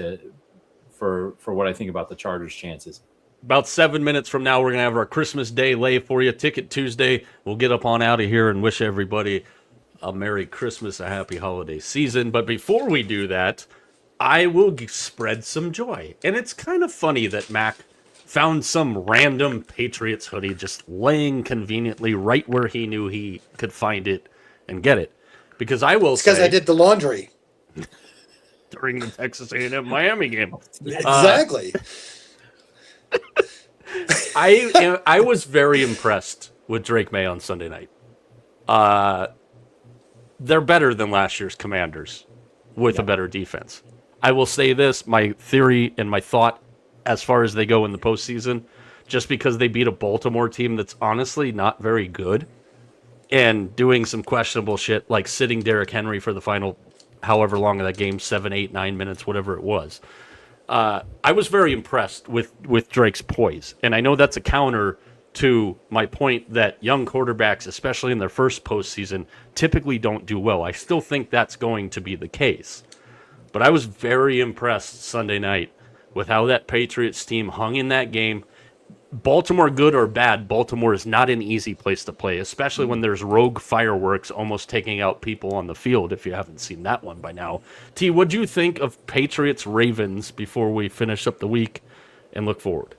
for what I think about the Chargers' chances. About 7 minutes from now, we're going to have our Christmas Day lay for you. Ticket Tuesday. We'll get up on out of here and wish everybody a Merry Christmas, a happy holiday season. But before we do that, I will spread some joy. And it's kind of funny that Mac found some random Patriots hoodie just laying conveniently right where he knew he could find it and get it. Because I will say... because I did the laundry. During the Texas A&M Miami game. Exactly. I was very impressed with Drake May on Sunday night. They're better than last year's Commanders with a better defense. I will say this, my theory and my thought as far as they go in the postseason, just because they beat a Baltimore team that's honestly not very good and doing some questionable shit like sitting Derrick Henry for the final however long of that game, 7, 8, 9 minutes, whatever it was. I was very impressed with Drake's poise. And I know that's a counter to my point that young quarterbacks, especially in their first postseason, typically don't do well. I still think that's going to be the case. But I was very impressed Sunday night with how that Patriots team hung in that game. Baltimore, good or bad, Baltimore is not an easy place to play, especially when there's rogue fireworks almost taking out people on the field, if you haven't seen that one by now. T, what'd you think of Patriots-Ravens before we finish up the week and look forward?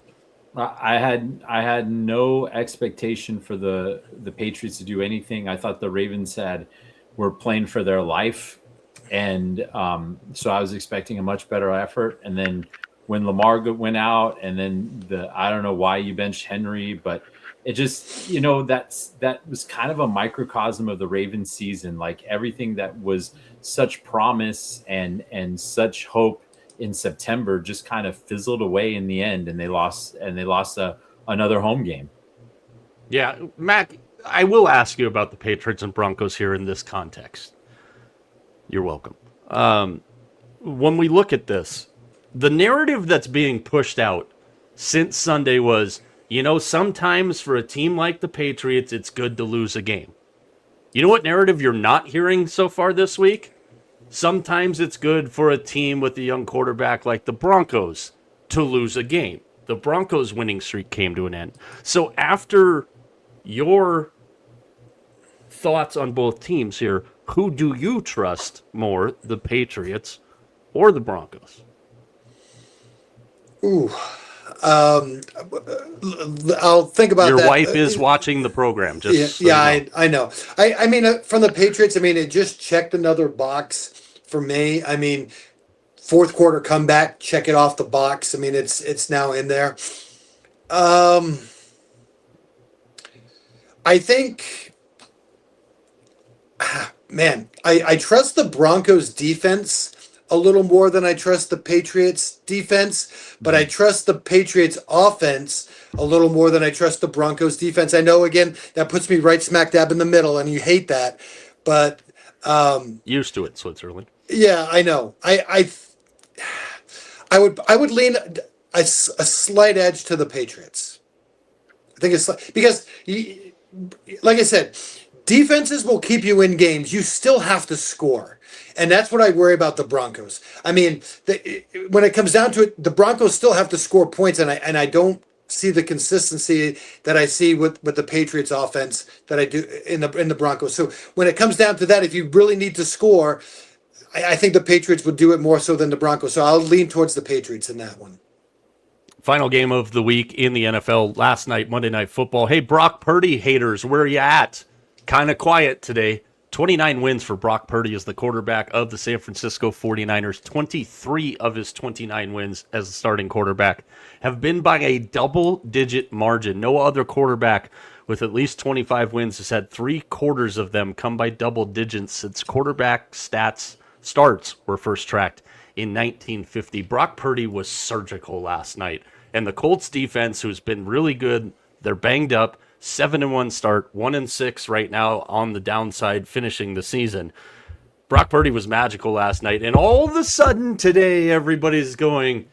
I had no expectation for the Patriots to do anything. I thought the Ravens were playing for their life, and so I was expecting a much better effort. And then when Lamar went out, and then I don't know why you benched Henry, but it just, that was kind of a microcosm of the Ravens season. Like everything that was such promise and such hope in September just kind of fizzled away in the end, and they lost another home game. Yeah, Mac, I will ask you about the Patriots and Broncos here in this context. You're welcome. When we look at this, the narrative that's being pushed out since Sunday was, sometimes for a team like the Patriots, it's good to lose a game. You know what narrative you're not hearing so far this week? Sometimes it's good for a team with a young quarterback like the Broncos to lose a game. The Broncos' winning streak came to an end. So after your thoughts on both teams here, who do you trust more, the Patriots or the Broncos? Ooh. I'll think about that. Your wife is watching the program. Just I know. I mean, from the Patriots, it just checked another box for me. Fourth quarter comeback, check it off the box. It's now in there. I think, man, I trust the Broncos defense a little more than I trust the Patriots defense, but I trust the Patriots offense a little more than I trust the Broncos defense. I know, again, that puts me right smack dab in the middle, and you hate that, but used to it, Switzerland. Yeah, I know. I would lean a slight edge to the Patriots. I think it's because, like I said, defenses will keep you in games. You still have to score. And that's what I worry about the Broncos. When it comes down to it, the Broncos still have to score points, and I don't see the consistency that I see with the Patriots offense that I do in the Broncos. So when it comes down to that, if you really need to score, I think the Patriots would do it more so than the Broncos. So I'll lean towards the Patriots in that one. Final game of the week in the NFL last night, Monday Night Football. Hey, Brock Purdy haters, where are you at? Kind of quiet today. 29 wins for Brock Purdy as the quarterback of the San Francisco 49ers. 23 of his 29 wins as a starting quarterback have been by a double-digit margin. No other quarterback with at least 25 wins has had 3/4 of them come by double digits since quarterback starts were first tracked in 1950. Brock Purdy was surgical last night. And the Colts defense, who's been really good, they're banged up. 7-1 start, 1-6 right now on the downside, finishing the season. Brock Purdy was magical last night, and all of a sudden today, everybody's going,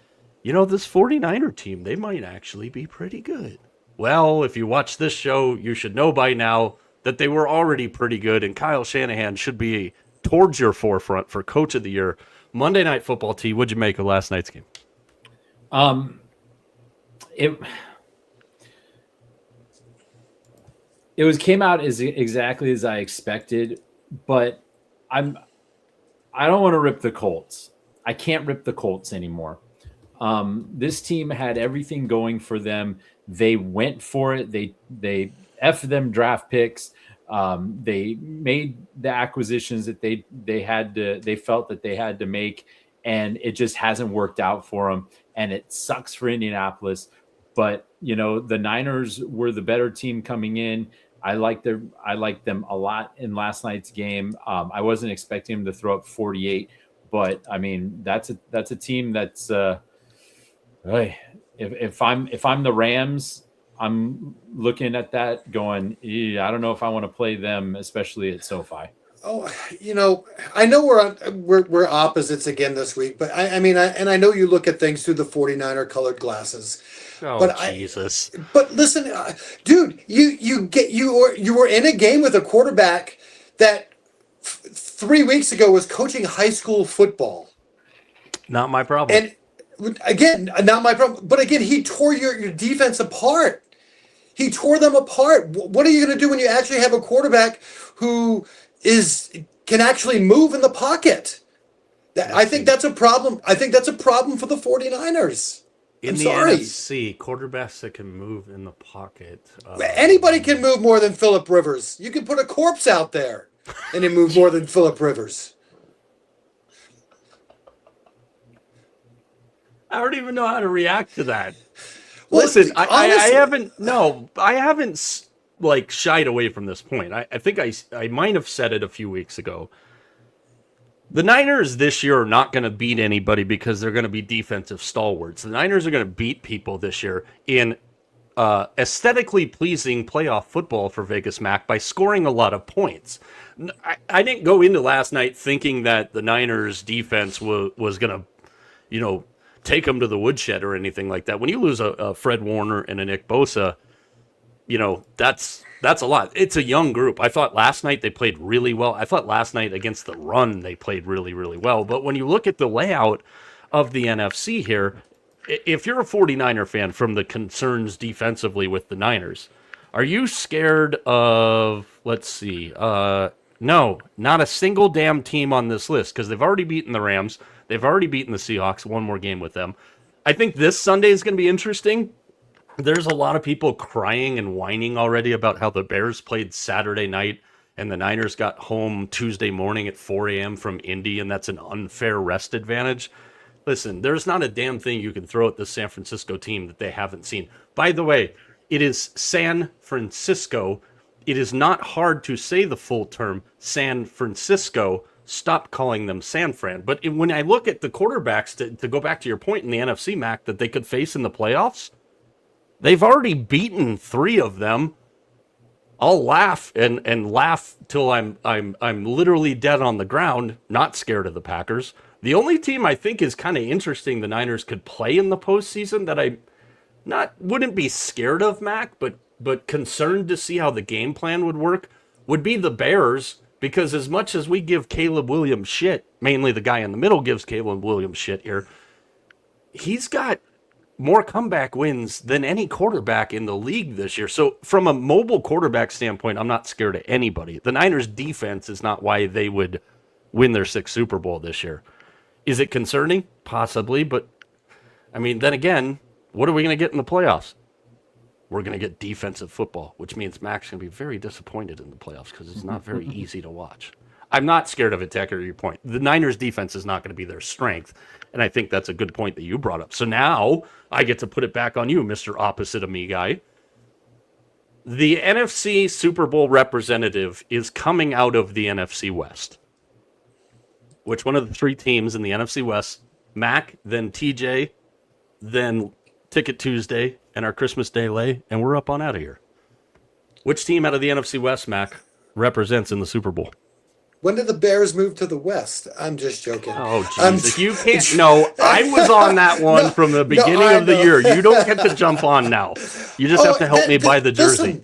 you know, this 49er team, they might actually be pretty good. Well, if you watch this show, you should know by now that they were already pretty good, and Kyle Shanahan should be towards your forefront for Coach of the Year. Monday Night Football, T, what'd you make of last night's game? It was came out as exactly as I expected, but I don't want to rip the Colts. I can't rip the Colts anymore. This team had everything going for them. They went for it. They F them draft picks. They made the acquisitions that they felt that they had to make, and it just hasn't worked out for them. And it sucks for Indianapolis. But the Niners were the better team coming in. I liked them a lot in last night's game. I wasn't expecting them to throw up 48, but I mean that's a team that's if I'm the Rams, I'm looking at that going, I don't know if I want to play them, especially at SoFi. Oh, I know we're opposites again this week, but I know you look at things through the 49er colored glasses. Oh, but Jesus! But listen, dude, you were in a game with a quarterback that 3 weeks ago was coaching high school football. Not my problem. And again, not my problem. But again, he tore your defense apart. He tore them apart. What are you going to do when you actually have a quarterback who can actually move in the pocket? I think that's a problem. I think that's a problem for the 49ers. In the NFC, quarterbacks that can move in the pocket. Anybody can move more than Phillip Rivers. You can put a corpse out there and he move more than Phillip Rivers. I don't even know how to react to that. Well, listen, honestly, I haven't like shied away from this point. I think I might have said it a few weeks ago. The Niners this year are not going to beat anybody because they're going to be defensive stalwarts. The Niners are going to beat people this year in aesthetically pleasing playoff football for Vegas Mac by scoring a lot of points. I didn't go into last night thinking that the Niners defense was going to, take them to the woodshed or anything like that. When you lose a Fred Warner and a Nick Bosa, that's a lot. It's a young group. I thought last night they played really well. I thought last night against the run they played really, really well. But when you look at the layout of the NFC here, if you're a 49er fan from the concerns defensively with the Niners, are you scared of, let's see, no, not a single damn team on this list because they've already beaten the Rams. They've already beaten the Seahawks. One more game with them. I think this Sunday is going to be interesting. There's a lot of people crying and whining already about how the Bears played Saturday night and the Niners got home Tuesday morning at 4 a.m. from Indy, and that's an unfair rest advantage. Listen, there's not a damn thing you can throw at the San Francisco team that they haven't seen. By the way, it is San Francisco. It is not hard to say the full term San Francisco. Stop calling them San Fran. But when I look at the quarterbacks, to go back to your point in the NFC, Mac, that they could face in the playoffs, they've already beaten 3 of them. I'll laugh and laugh till I'm literally dead on the ground, not scared of the Packers. The only team I think is kind of interesting the Niners could play in the postseason that I wouldn't be scared of, Mac, but concerned to see how the game plan would work would be the Bears, because as much as we give Caleb Williams shit, mainly the guy in the middle gives Caleb Williams shit here, he's got more comeback wins than any quarterback in the league this year. So from a mobile quarterback standpoint, I'm not scared of anybody. The Niners defense is not why they would win their 6th Super Bowl this year. Is it concerning? Possibly, but I mean, then again, what are we going to get in the playoffs? We're going to get defensive football, which means Mac's going to be very disappointed in the playoffs because it's not very easy to watch. I'm not scared of it, Decker, to your point. The Niners defense is not going to be their strength, and I think that's a good point that you brought up. So now I get to put it back on you, Mr. Opposite of Me guy. The NFC Super Bowl representative is coming out of the NFC West. Which one of the 3 teams in the NFC West? Mac, then TJ, then Ticket Tuesday, and our Christmas Day lay, and we're up on out of here. Which team out of the NFC West, Mac, represents in the Super Bowl? When did the Bears move to the West? I'm just joking. Oh, jeez. You can't. No, I was on that one No, from the no, beginning I of the know. year. You don't get to jump on now. You just have to help me buy the jersey.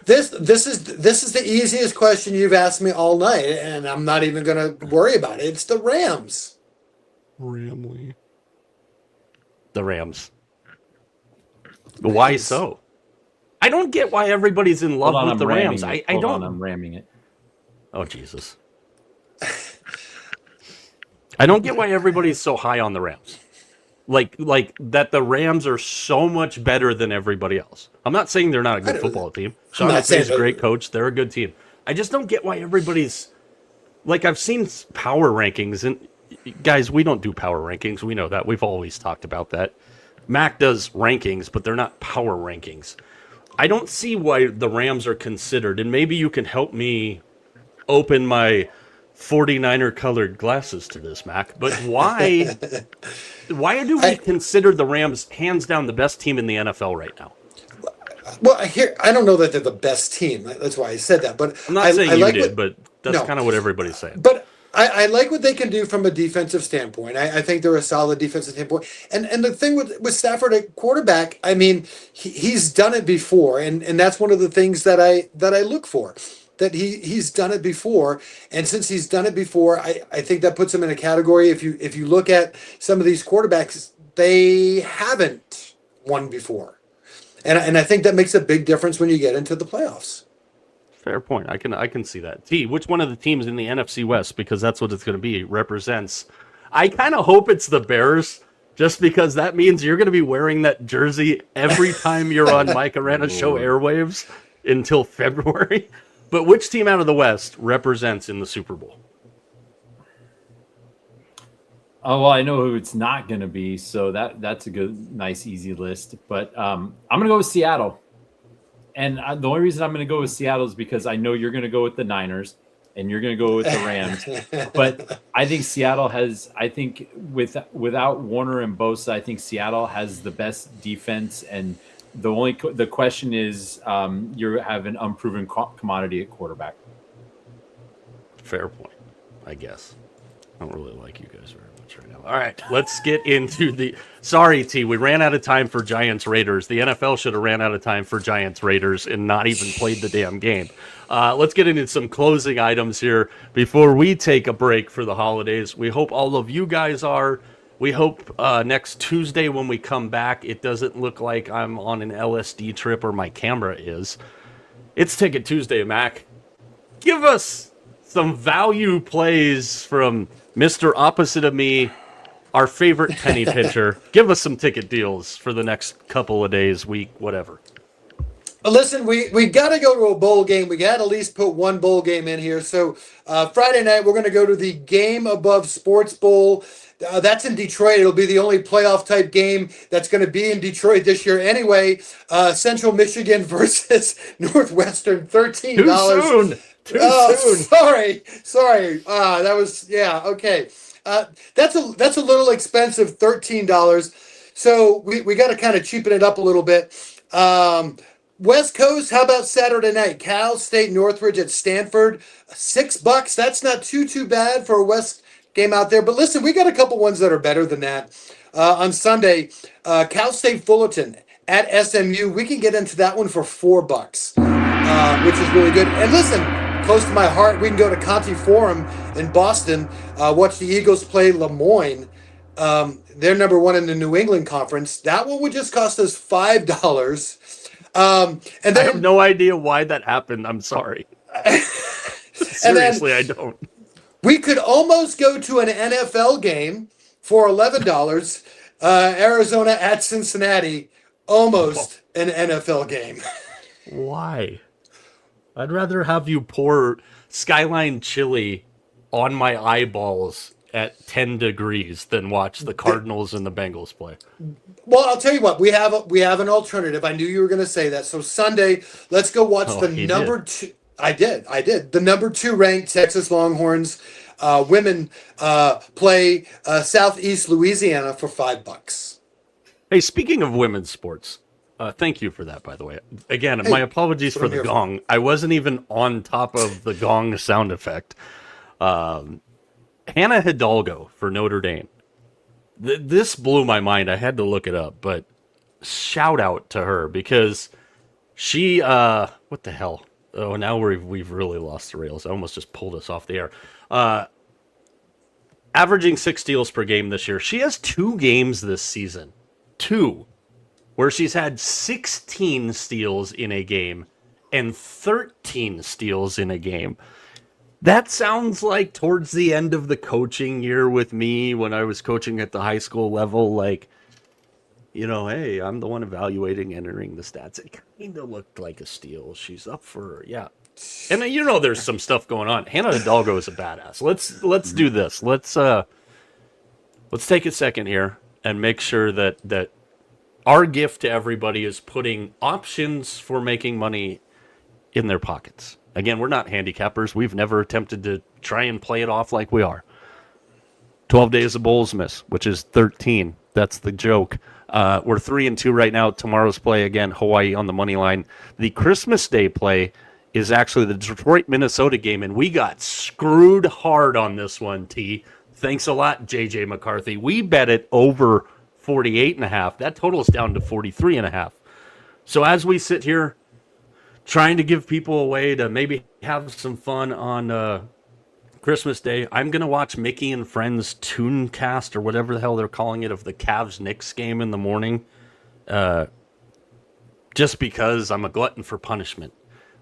Listen, this is the easiest question you've asked me all night, and I'm not even going to worry about it. It's the Rams. Ramley. The Rams. Why so? I don't get why everybody's in love with the Rams. I don't. I'm ramming it. Oh, Jesus. I don't get why everybody's so high on the Rams. Like that the Rams are so much better than everybody else. I'm not saying they're not a good football team. Sean McVay's a great coach. They're a good team. I just don't get why everybody's... Like, I've seen power rankings, and guys, we don't do power rankings. We know that. We've always talked about that. Mac does rankings, but they're not power rankings. I don't see why the Rams are considered, and maybe you can help me open my 49er colored glasses to this, Mac. But why do we consider the Rams hands down the best team in the NFL right now? Well, I don't know that they're the best team. That's why I said that. But I'm not saying you did, but that's kind of what everybody's saying. But I like what they can do from a defensive standpoint. I think they're a solid defensive standpoint. And the thing with Stafford at quarterback, I mean, he's done it before, and that's one of the things that I look for. That he's done it before, and since he's done it before, I think that puts him in a category. If you look at some of these quarterbacks, they haven't won before, and I think that makes a big difference when you get into the playoffs. Fair point. I can see that. T, which one of the teams in the NFC West, because that's what it's going to be, represents? I kind of hope it's the Bears, just because that means you're going to be wearing that jersey every time you're on Mike Arana show airwaves until February. But which team out of the West represents in the Super Bowl? Oh, well, I know who it's not going to be, so that's a good, nice, easy list. But I'm going to go with Seattle. And the only reason I'm going to go with Seattle is because I know you're going to go with the Niners and you're going to go with the Rams. But I think Seattle has, without Warner and Bosa, I think Seattle has the best defense. And the question is, you have an unproven commodity at quarterback. Fair point, I guess. I don't really like you guys very much right now. All right, let's get into the... Sorry, T, we ran out of time for Giants-Raiders. The NFL should have ran out of time for Giants-Raiders and not even played the damn game. Let's get into some closing items here before we take a break for the holidays. We hope all of you guys are. We hope next Tuesday when we come back, it doesn't look like I'm on an LSD trip or my camera is. It's Ticket Tuesday, Mac. Give us some value plays from Mr. Opposite of Me, our favorite penny pitcher. Give us some ticket deals for the next couple of days, week, whatever. Listen, we got to go to a bowl game. We got to at least put one bowl game in here. So Friday night, we're going to go to the Game Above Sports Bowl. That's in Detroit. It'll be the only playoff type game that's going to be in Detroit this year. Anyway, Central Michigan versus Northwestern, $13. Too soon. Sorry. That was, yeah, okay. That's a little expensive, $13. So we got to kind of cheapen it up a little bit. West Coast, how about Saturday night? Cal State Northridge at Stanford, $6. That's not too bad for a West game out there. But listen, we got a couple ones that are better than that. On Sunday, Cal State Fullerton at SMU. We can get into that one for $4, which is really good. And listen, close to my heart, we can go to Conti Forum in Boston, watch the Eagles play Lemoyne. They're number one in the New England Conference. That one would just cost us $5. And then, I have no idea why that happened. I'm sorry. Seriously, I don't. We could almost go to an NFL game for $11. Arizona at Cincinnati, almost an NFL game. Why? I'd rather have you pour Skyline chili on my eyeballs at 10 degrees than watch the Cardinals and the Bengals play. Well, I'll tell you what, we have an alternative. I knew you were going to say that. So Sunday, let's go watch the number two. I did. The number 2 ranked Texas Longhorns women play Southeast Louisiana for $5. Hey, speaking of women's sports, thank you for that, by the way. Again, my apologies for the gong. I wasn't even on top of the gong sound effect. Hannah Hidalgo for Notre Dame. This blew my mind. I had to look it up, but shout out to her because she, what the hell? Oh, now we've really lost the rails. I almost just pulled us off the air. Averaging 6 steals per game this year. She has 2 games this season. 2. Where she's had 16 steals in a game and 13 steals in a game. That sounds like towards the end of the coaching year with me when I was coaching at the high school level, like, you know, hey, I'm the one evaluating, entering the stats. It kind of looked like a steal. She's up for, yeah. And you know, there's some stuff going on. Hannah Hidalgo is a badass. Let's do this. Let's take a second here and make sure that our gift to everybody is putting options for making money in their pockets. Again, we're not handicappers. We've never attempted to try and play it off like we are. 12 days of bowls miss, which is 13. That's the joke. We're 3-2 right now. Tomorrow's play, again, Hawaii on the money line. The Christmas Day play is actually the Detroit-Minnesota game, and we got screwed hard on this one, T. Thanks a lot, JJ McCarthy. We bet it over 48.5. That totals down to 43.5. So as we sit here trying to give people a way to maybe have some fun on Christmas Day, I'm going to watch Mickey and Friends Tooncast or whatever the hell they're calling it of the Cavs-Knicks game in the morning, just because I'm a glutton for punishment.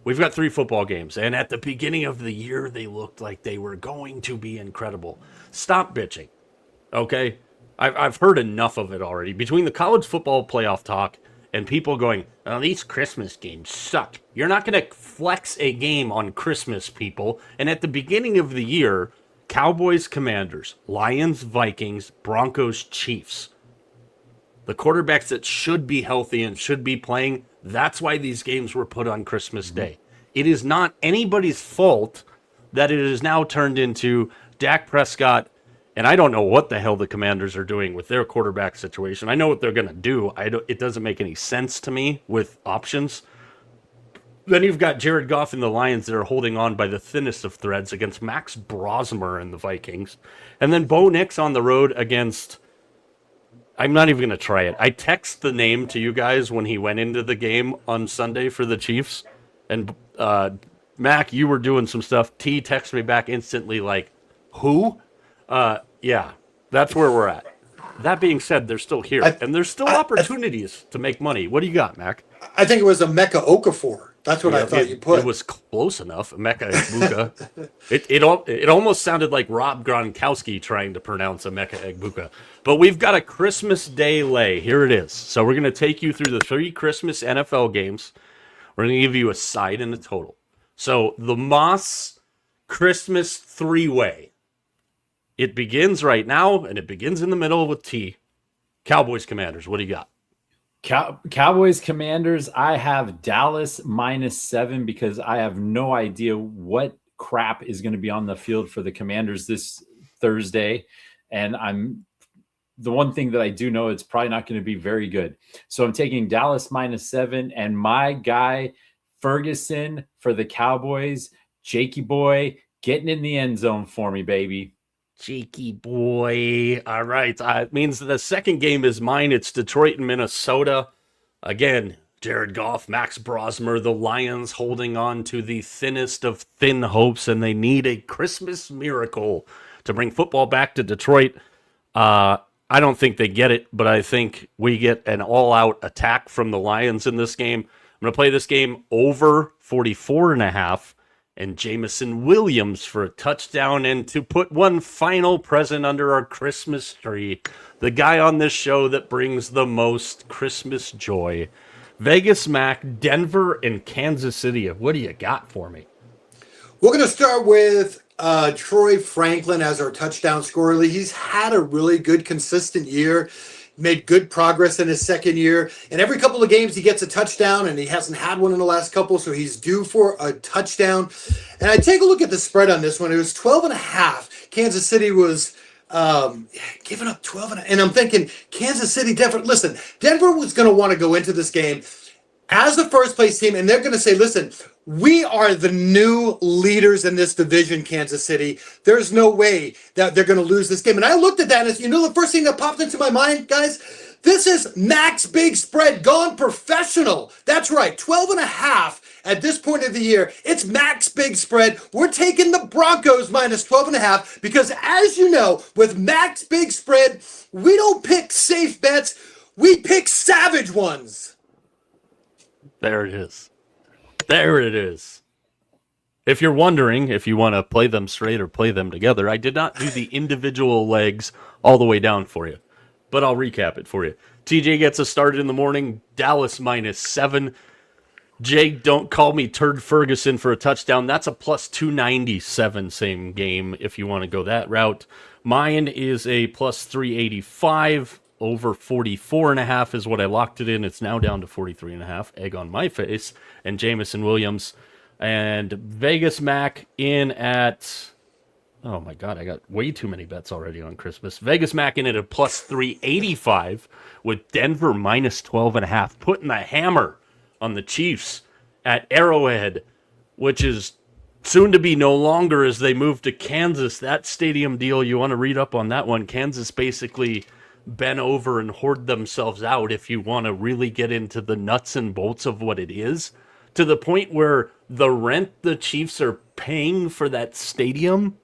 We've got 3 football games, and at the beginning of the year, they looked like they were going to be incredible. Stop bitching, okay? I've heard enough of it already. Between the college football playoff talk and people going, oh, these Christmas games suck. You're not going to flex a game on Christmas, people. And at the beginning of the year, Cowboys, Commanders, Lions, Vikings, Broncos, Chiefs. The quarterbacks that should be healthy and should be playing, that's why these games were put on Christmas Day. It is not anybody's fault that it is now turned into Dak Prescott, and I don't know what the hell the Commanders are doing with their quarterback situation. I know what they're going to do. It doesn't make any sense to me with options. Then you've got Jared Goff and the Lions that are holding on by the thinnest of threads against Max Brosmer and the Vikings. And then Bo Nix on the road against... I'm not even going to try it. I text the name to you guys when he went into the game on Sunday for the Chiefs. And Mac, you were doing some stuff. T texted me back instantly like, who? Yeah, that's where we're at. That being said, they're still here. And there's still opportunities to make money. What do you got, Mac? I think it was Emeka Okafor. That's what I thought you put. It was close enough. Emeka Egbuka. it almost sounded like Rob Gronkowski trying to pronounce Emeka Egbuka. But we've got a Christmas Day lay. Here it is. So we're going to take you through the 3 Christmas NFL games. We're going to give you a side and a total. So the Moss Christmas 3-way. It begins right now, and it begins in the middle with T. Cowboys, Commanders. What do you got? Cowboys, Commanders. I have Dallas -7 because I have no idea what crap is going to be on the field for the Commanders this Thursday. And the one thing that I do know, it's probably not going to be very good. So I'm taking Dallas -7 and my guy Ferguson for the Cowboys. Jakey boy getting in the end zone for me, baby. Jakey boy. All right. It means the second game is mine. It's Detroit and Minnesota. Again, Jared Goff, Max Brosmer, the Lions holding on to the thinnest of thin hopes, and they need a Christmas miracle to bring football back to Detroit. I don't think they get it, but I think we get an all-out attack from the Lions in this game. I'm going to play this game over 44.5. And Jameson Williams for a touchdown. And to put one final present under our Christmas tree, the guy on this show that brings the most Christmas joy, Vegas Mac, Denver, and Kansas City. What do you got for me? We're going to start with Troy Franklin as our touchdown scorer. He's had a really good, consistent year. Made good progress in his second year. And every couple of games he gets a touchdown, and he hasn't had one in the last couple, so he's due for a touchdown. And I take a look at the spread on this one. It was 12.5. Kansas City was giving up 12.5. And I'm thinking, Kansas City, Denver. Listen, Denver was going to want to go into this game as the first place team, and they're going to say, listen, We are the new leaders in this division, Kansas City. There's no way that they're going to lose this game. And I looked at that, and you know the first thing that popped into my mind, guys? This is max big spread gone professional. That's right, 12 and a half at this point of the year. It's max big spread. We're taking the Broncos minus 12 and a half because, as you know, with max big spread, we don't pick safe bets. We pick savage ones. There it is. There it is. If you're wondering if you want to play them straight or play them together, I did not do the individual legs all the way down for you, but I'll recap it for you. TJ gets us started in the morning. Dallas -7. Jake, don't call me Turd Ferguson for a touchdown. That's a plus 297 same game if you want to go that route. Mine is a plus 385. Over 44.5 is what I locked it in. It's now down to 43.5. Egg on my face. And Jamison Williams and Vegas Mac in at... Oh my God, I got way too many bets already on Christmas. Vegas Mac in at a plus 385 with Denver minus 12.5. Putting the hammer on the Chiefs at Arrowhead, which is soon to be no longer as they move to Kansas. That stadium deal, you want to read up on that one. Kansas basically bent over and hoard themselves out if you want to really get into the nuts and bolts of what it is, to the point where the rent the Chiefs are paying for that stadium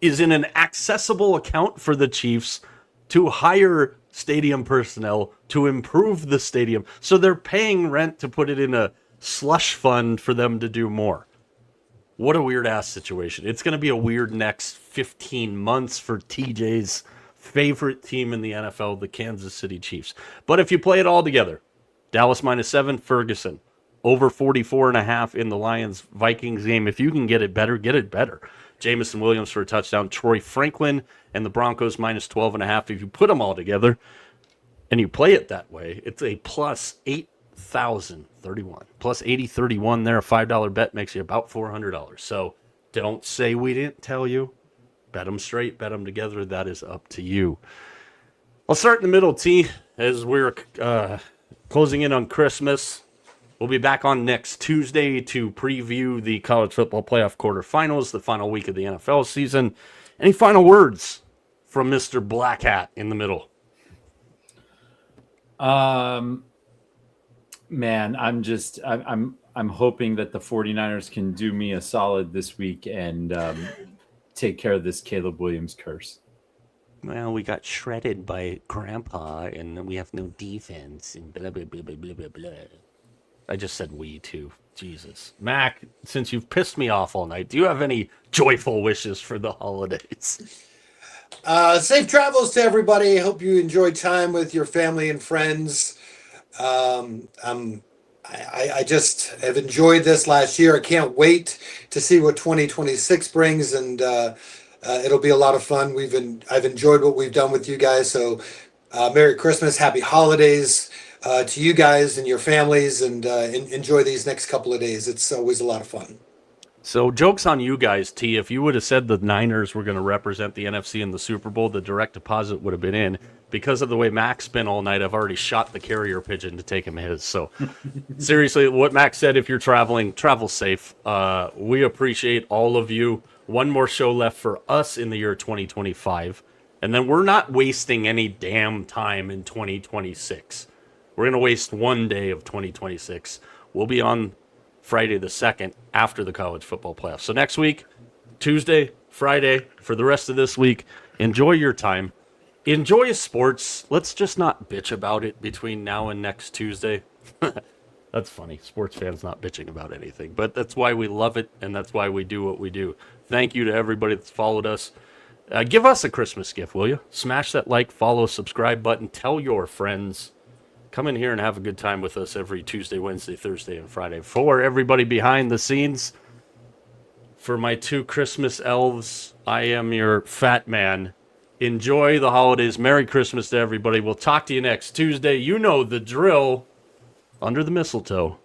is in an accessible account for the Chiefs to hire stadium personnel to improve the stadium. So they're paying rent to put it in a slush fund for them to do more. What a weird ass situation. It's going to be a weird next 15 months for TJ's favorite team in the NFL, the Kansas City Chiefs. But if you play it all together, Dallas -7, Ferguson, over 44.5 in the Lions-Vikings game. If you can get it better, get it better. Jamison Williams for a touchdown, Troy Franklin, and the Broncos minus 12.5. If you put them all together and you play it that way, it's a plus 8,031. Plus 80.31 there. A $5 bet makes you about $400. So don't say we didn't tell you. Bet them straight, bet them together. That is up to you. I'll start in the middle, T, as we're closing in on Christmas. We'll be back on next Tuesday to preview the college football playoff quarterfinals, the final week of the NFL season. Any final words from Mr. Black Hat in the middle? Man, I'm hoping that the 49ers can do me a solid this week and take care of this Caleb Williams curse. Well, we got shredded by Grandpa, and we have no defense, and blah, blah, blah, blah, blah, blah. I just said we, too. Jesus. Mac, since you've pissed me off all night, do you have any joyful wishes for the holidays? Safe travels to everybody. Hope you enjoy time with your family and friends. I just have enjoyed this last year. I can't wait to see what 2026 brings, and it'll be a lot of fun. I've enjoyed what we've done with you guys. So, Merry Christmas, Happy Holidays to you guys and your families, and enjoy these next couple of days. It's always a lot of fun. So, joke's on you guys, T. If you would have said the Niners were going to represent the NFC in the Super Bowl, the direct deposit would have been in. Because of the way Mac's been all night, I've already shot the carrier pigeon to take him his. So, seriously, what Mac said, if you're traveling, travel safe. We appreciate all of you. One more show left for us in the year 2025. And then we're not wasting any damn time in 2026. We're going to waste one day of 2026. We'll be on Friday the 2nd after the college football playoffs. So next week, Tuesday, Friday, for the rest of this week, enjoy your time. Enjoy sports. Let's just not bitch about it between now and next Tuesday. That's funny. Sports fans not bitching about anything. But that's why we love it, and that's why we do what we do. Thank you to everybody that's followed us. Give us a Christmas gift, will you? Smash that like, follow, subscribe button. Tell your friends. Come in here and have a good time with us every Tuesday, Wednesday, Thursday, and Friday. For everybody behind the scenes, for my two Christmas elves, I am your fat man. Enjoy the holidays. Merry Christmas to everybody. We'll talk to you next Tuesday. You know the drill. Under the mistletoe.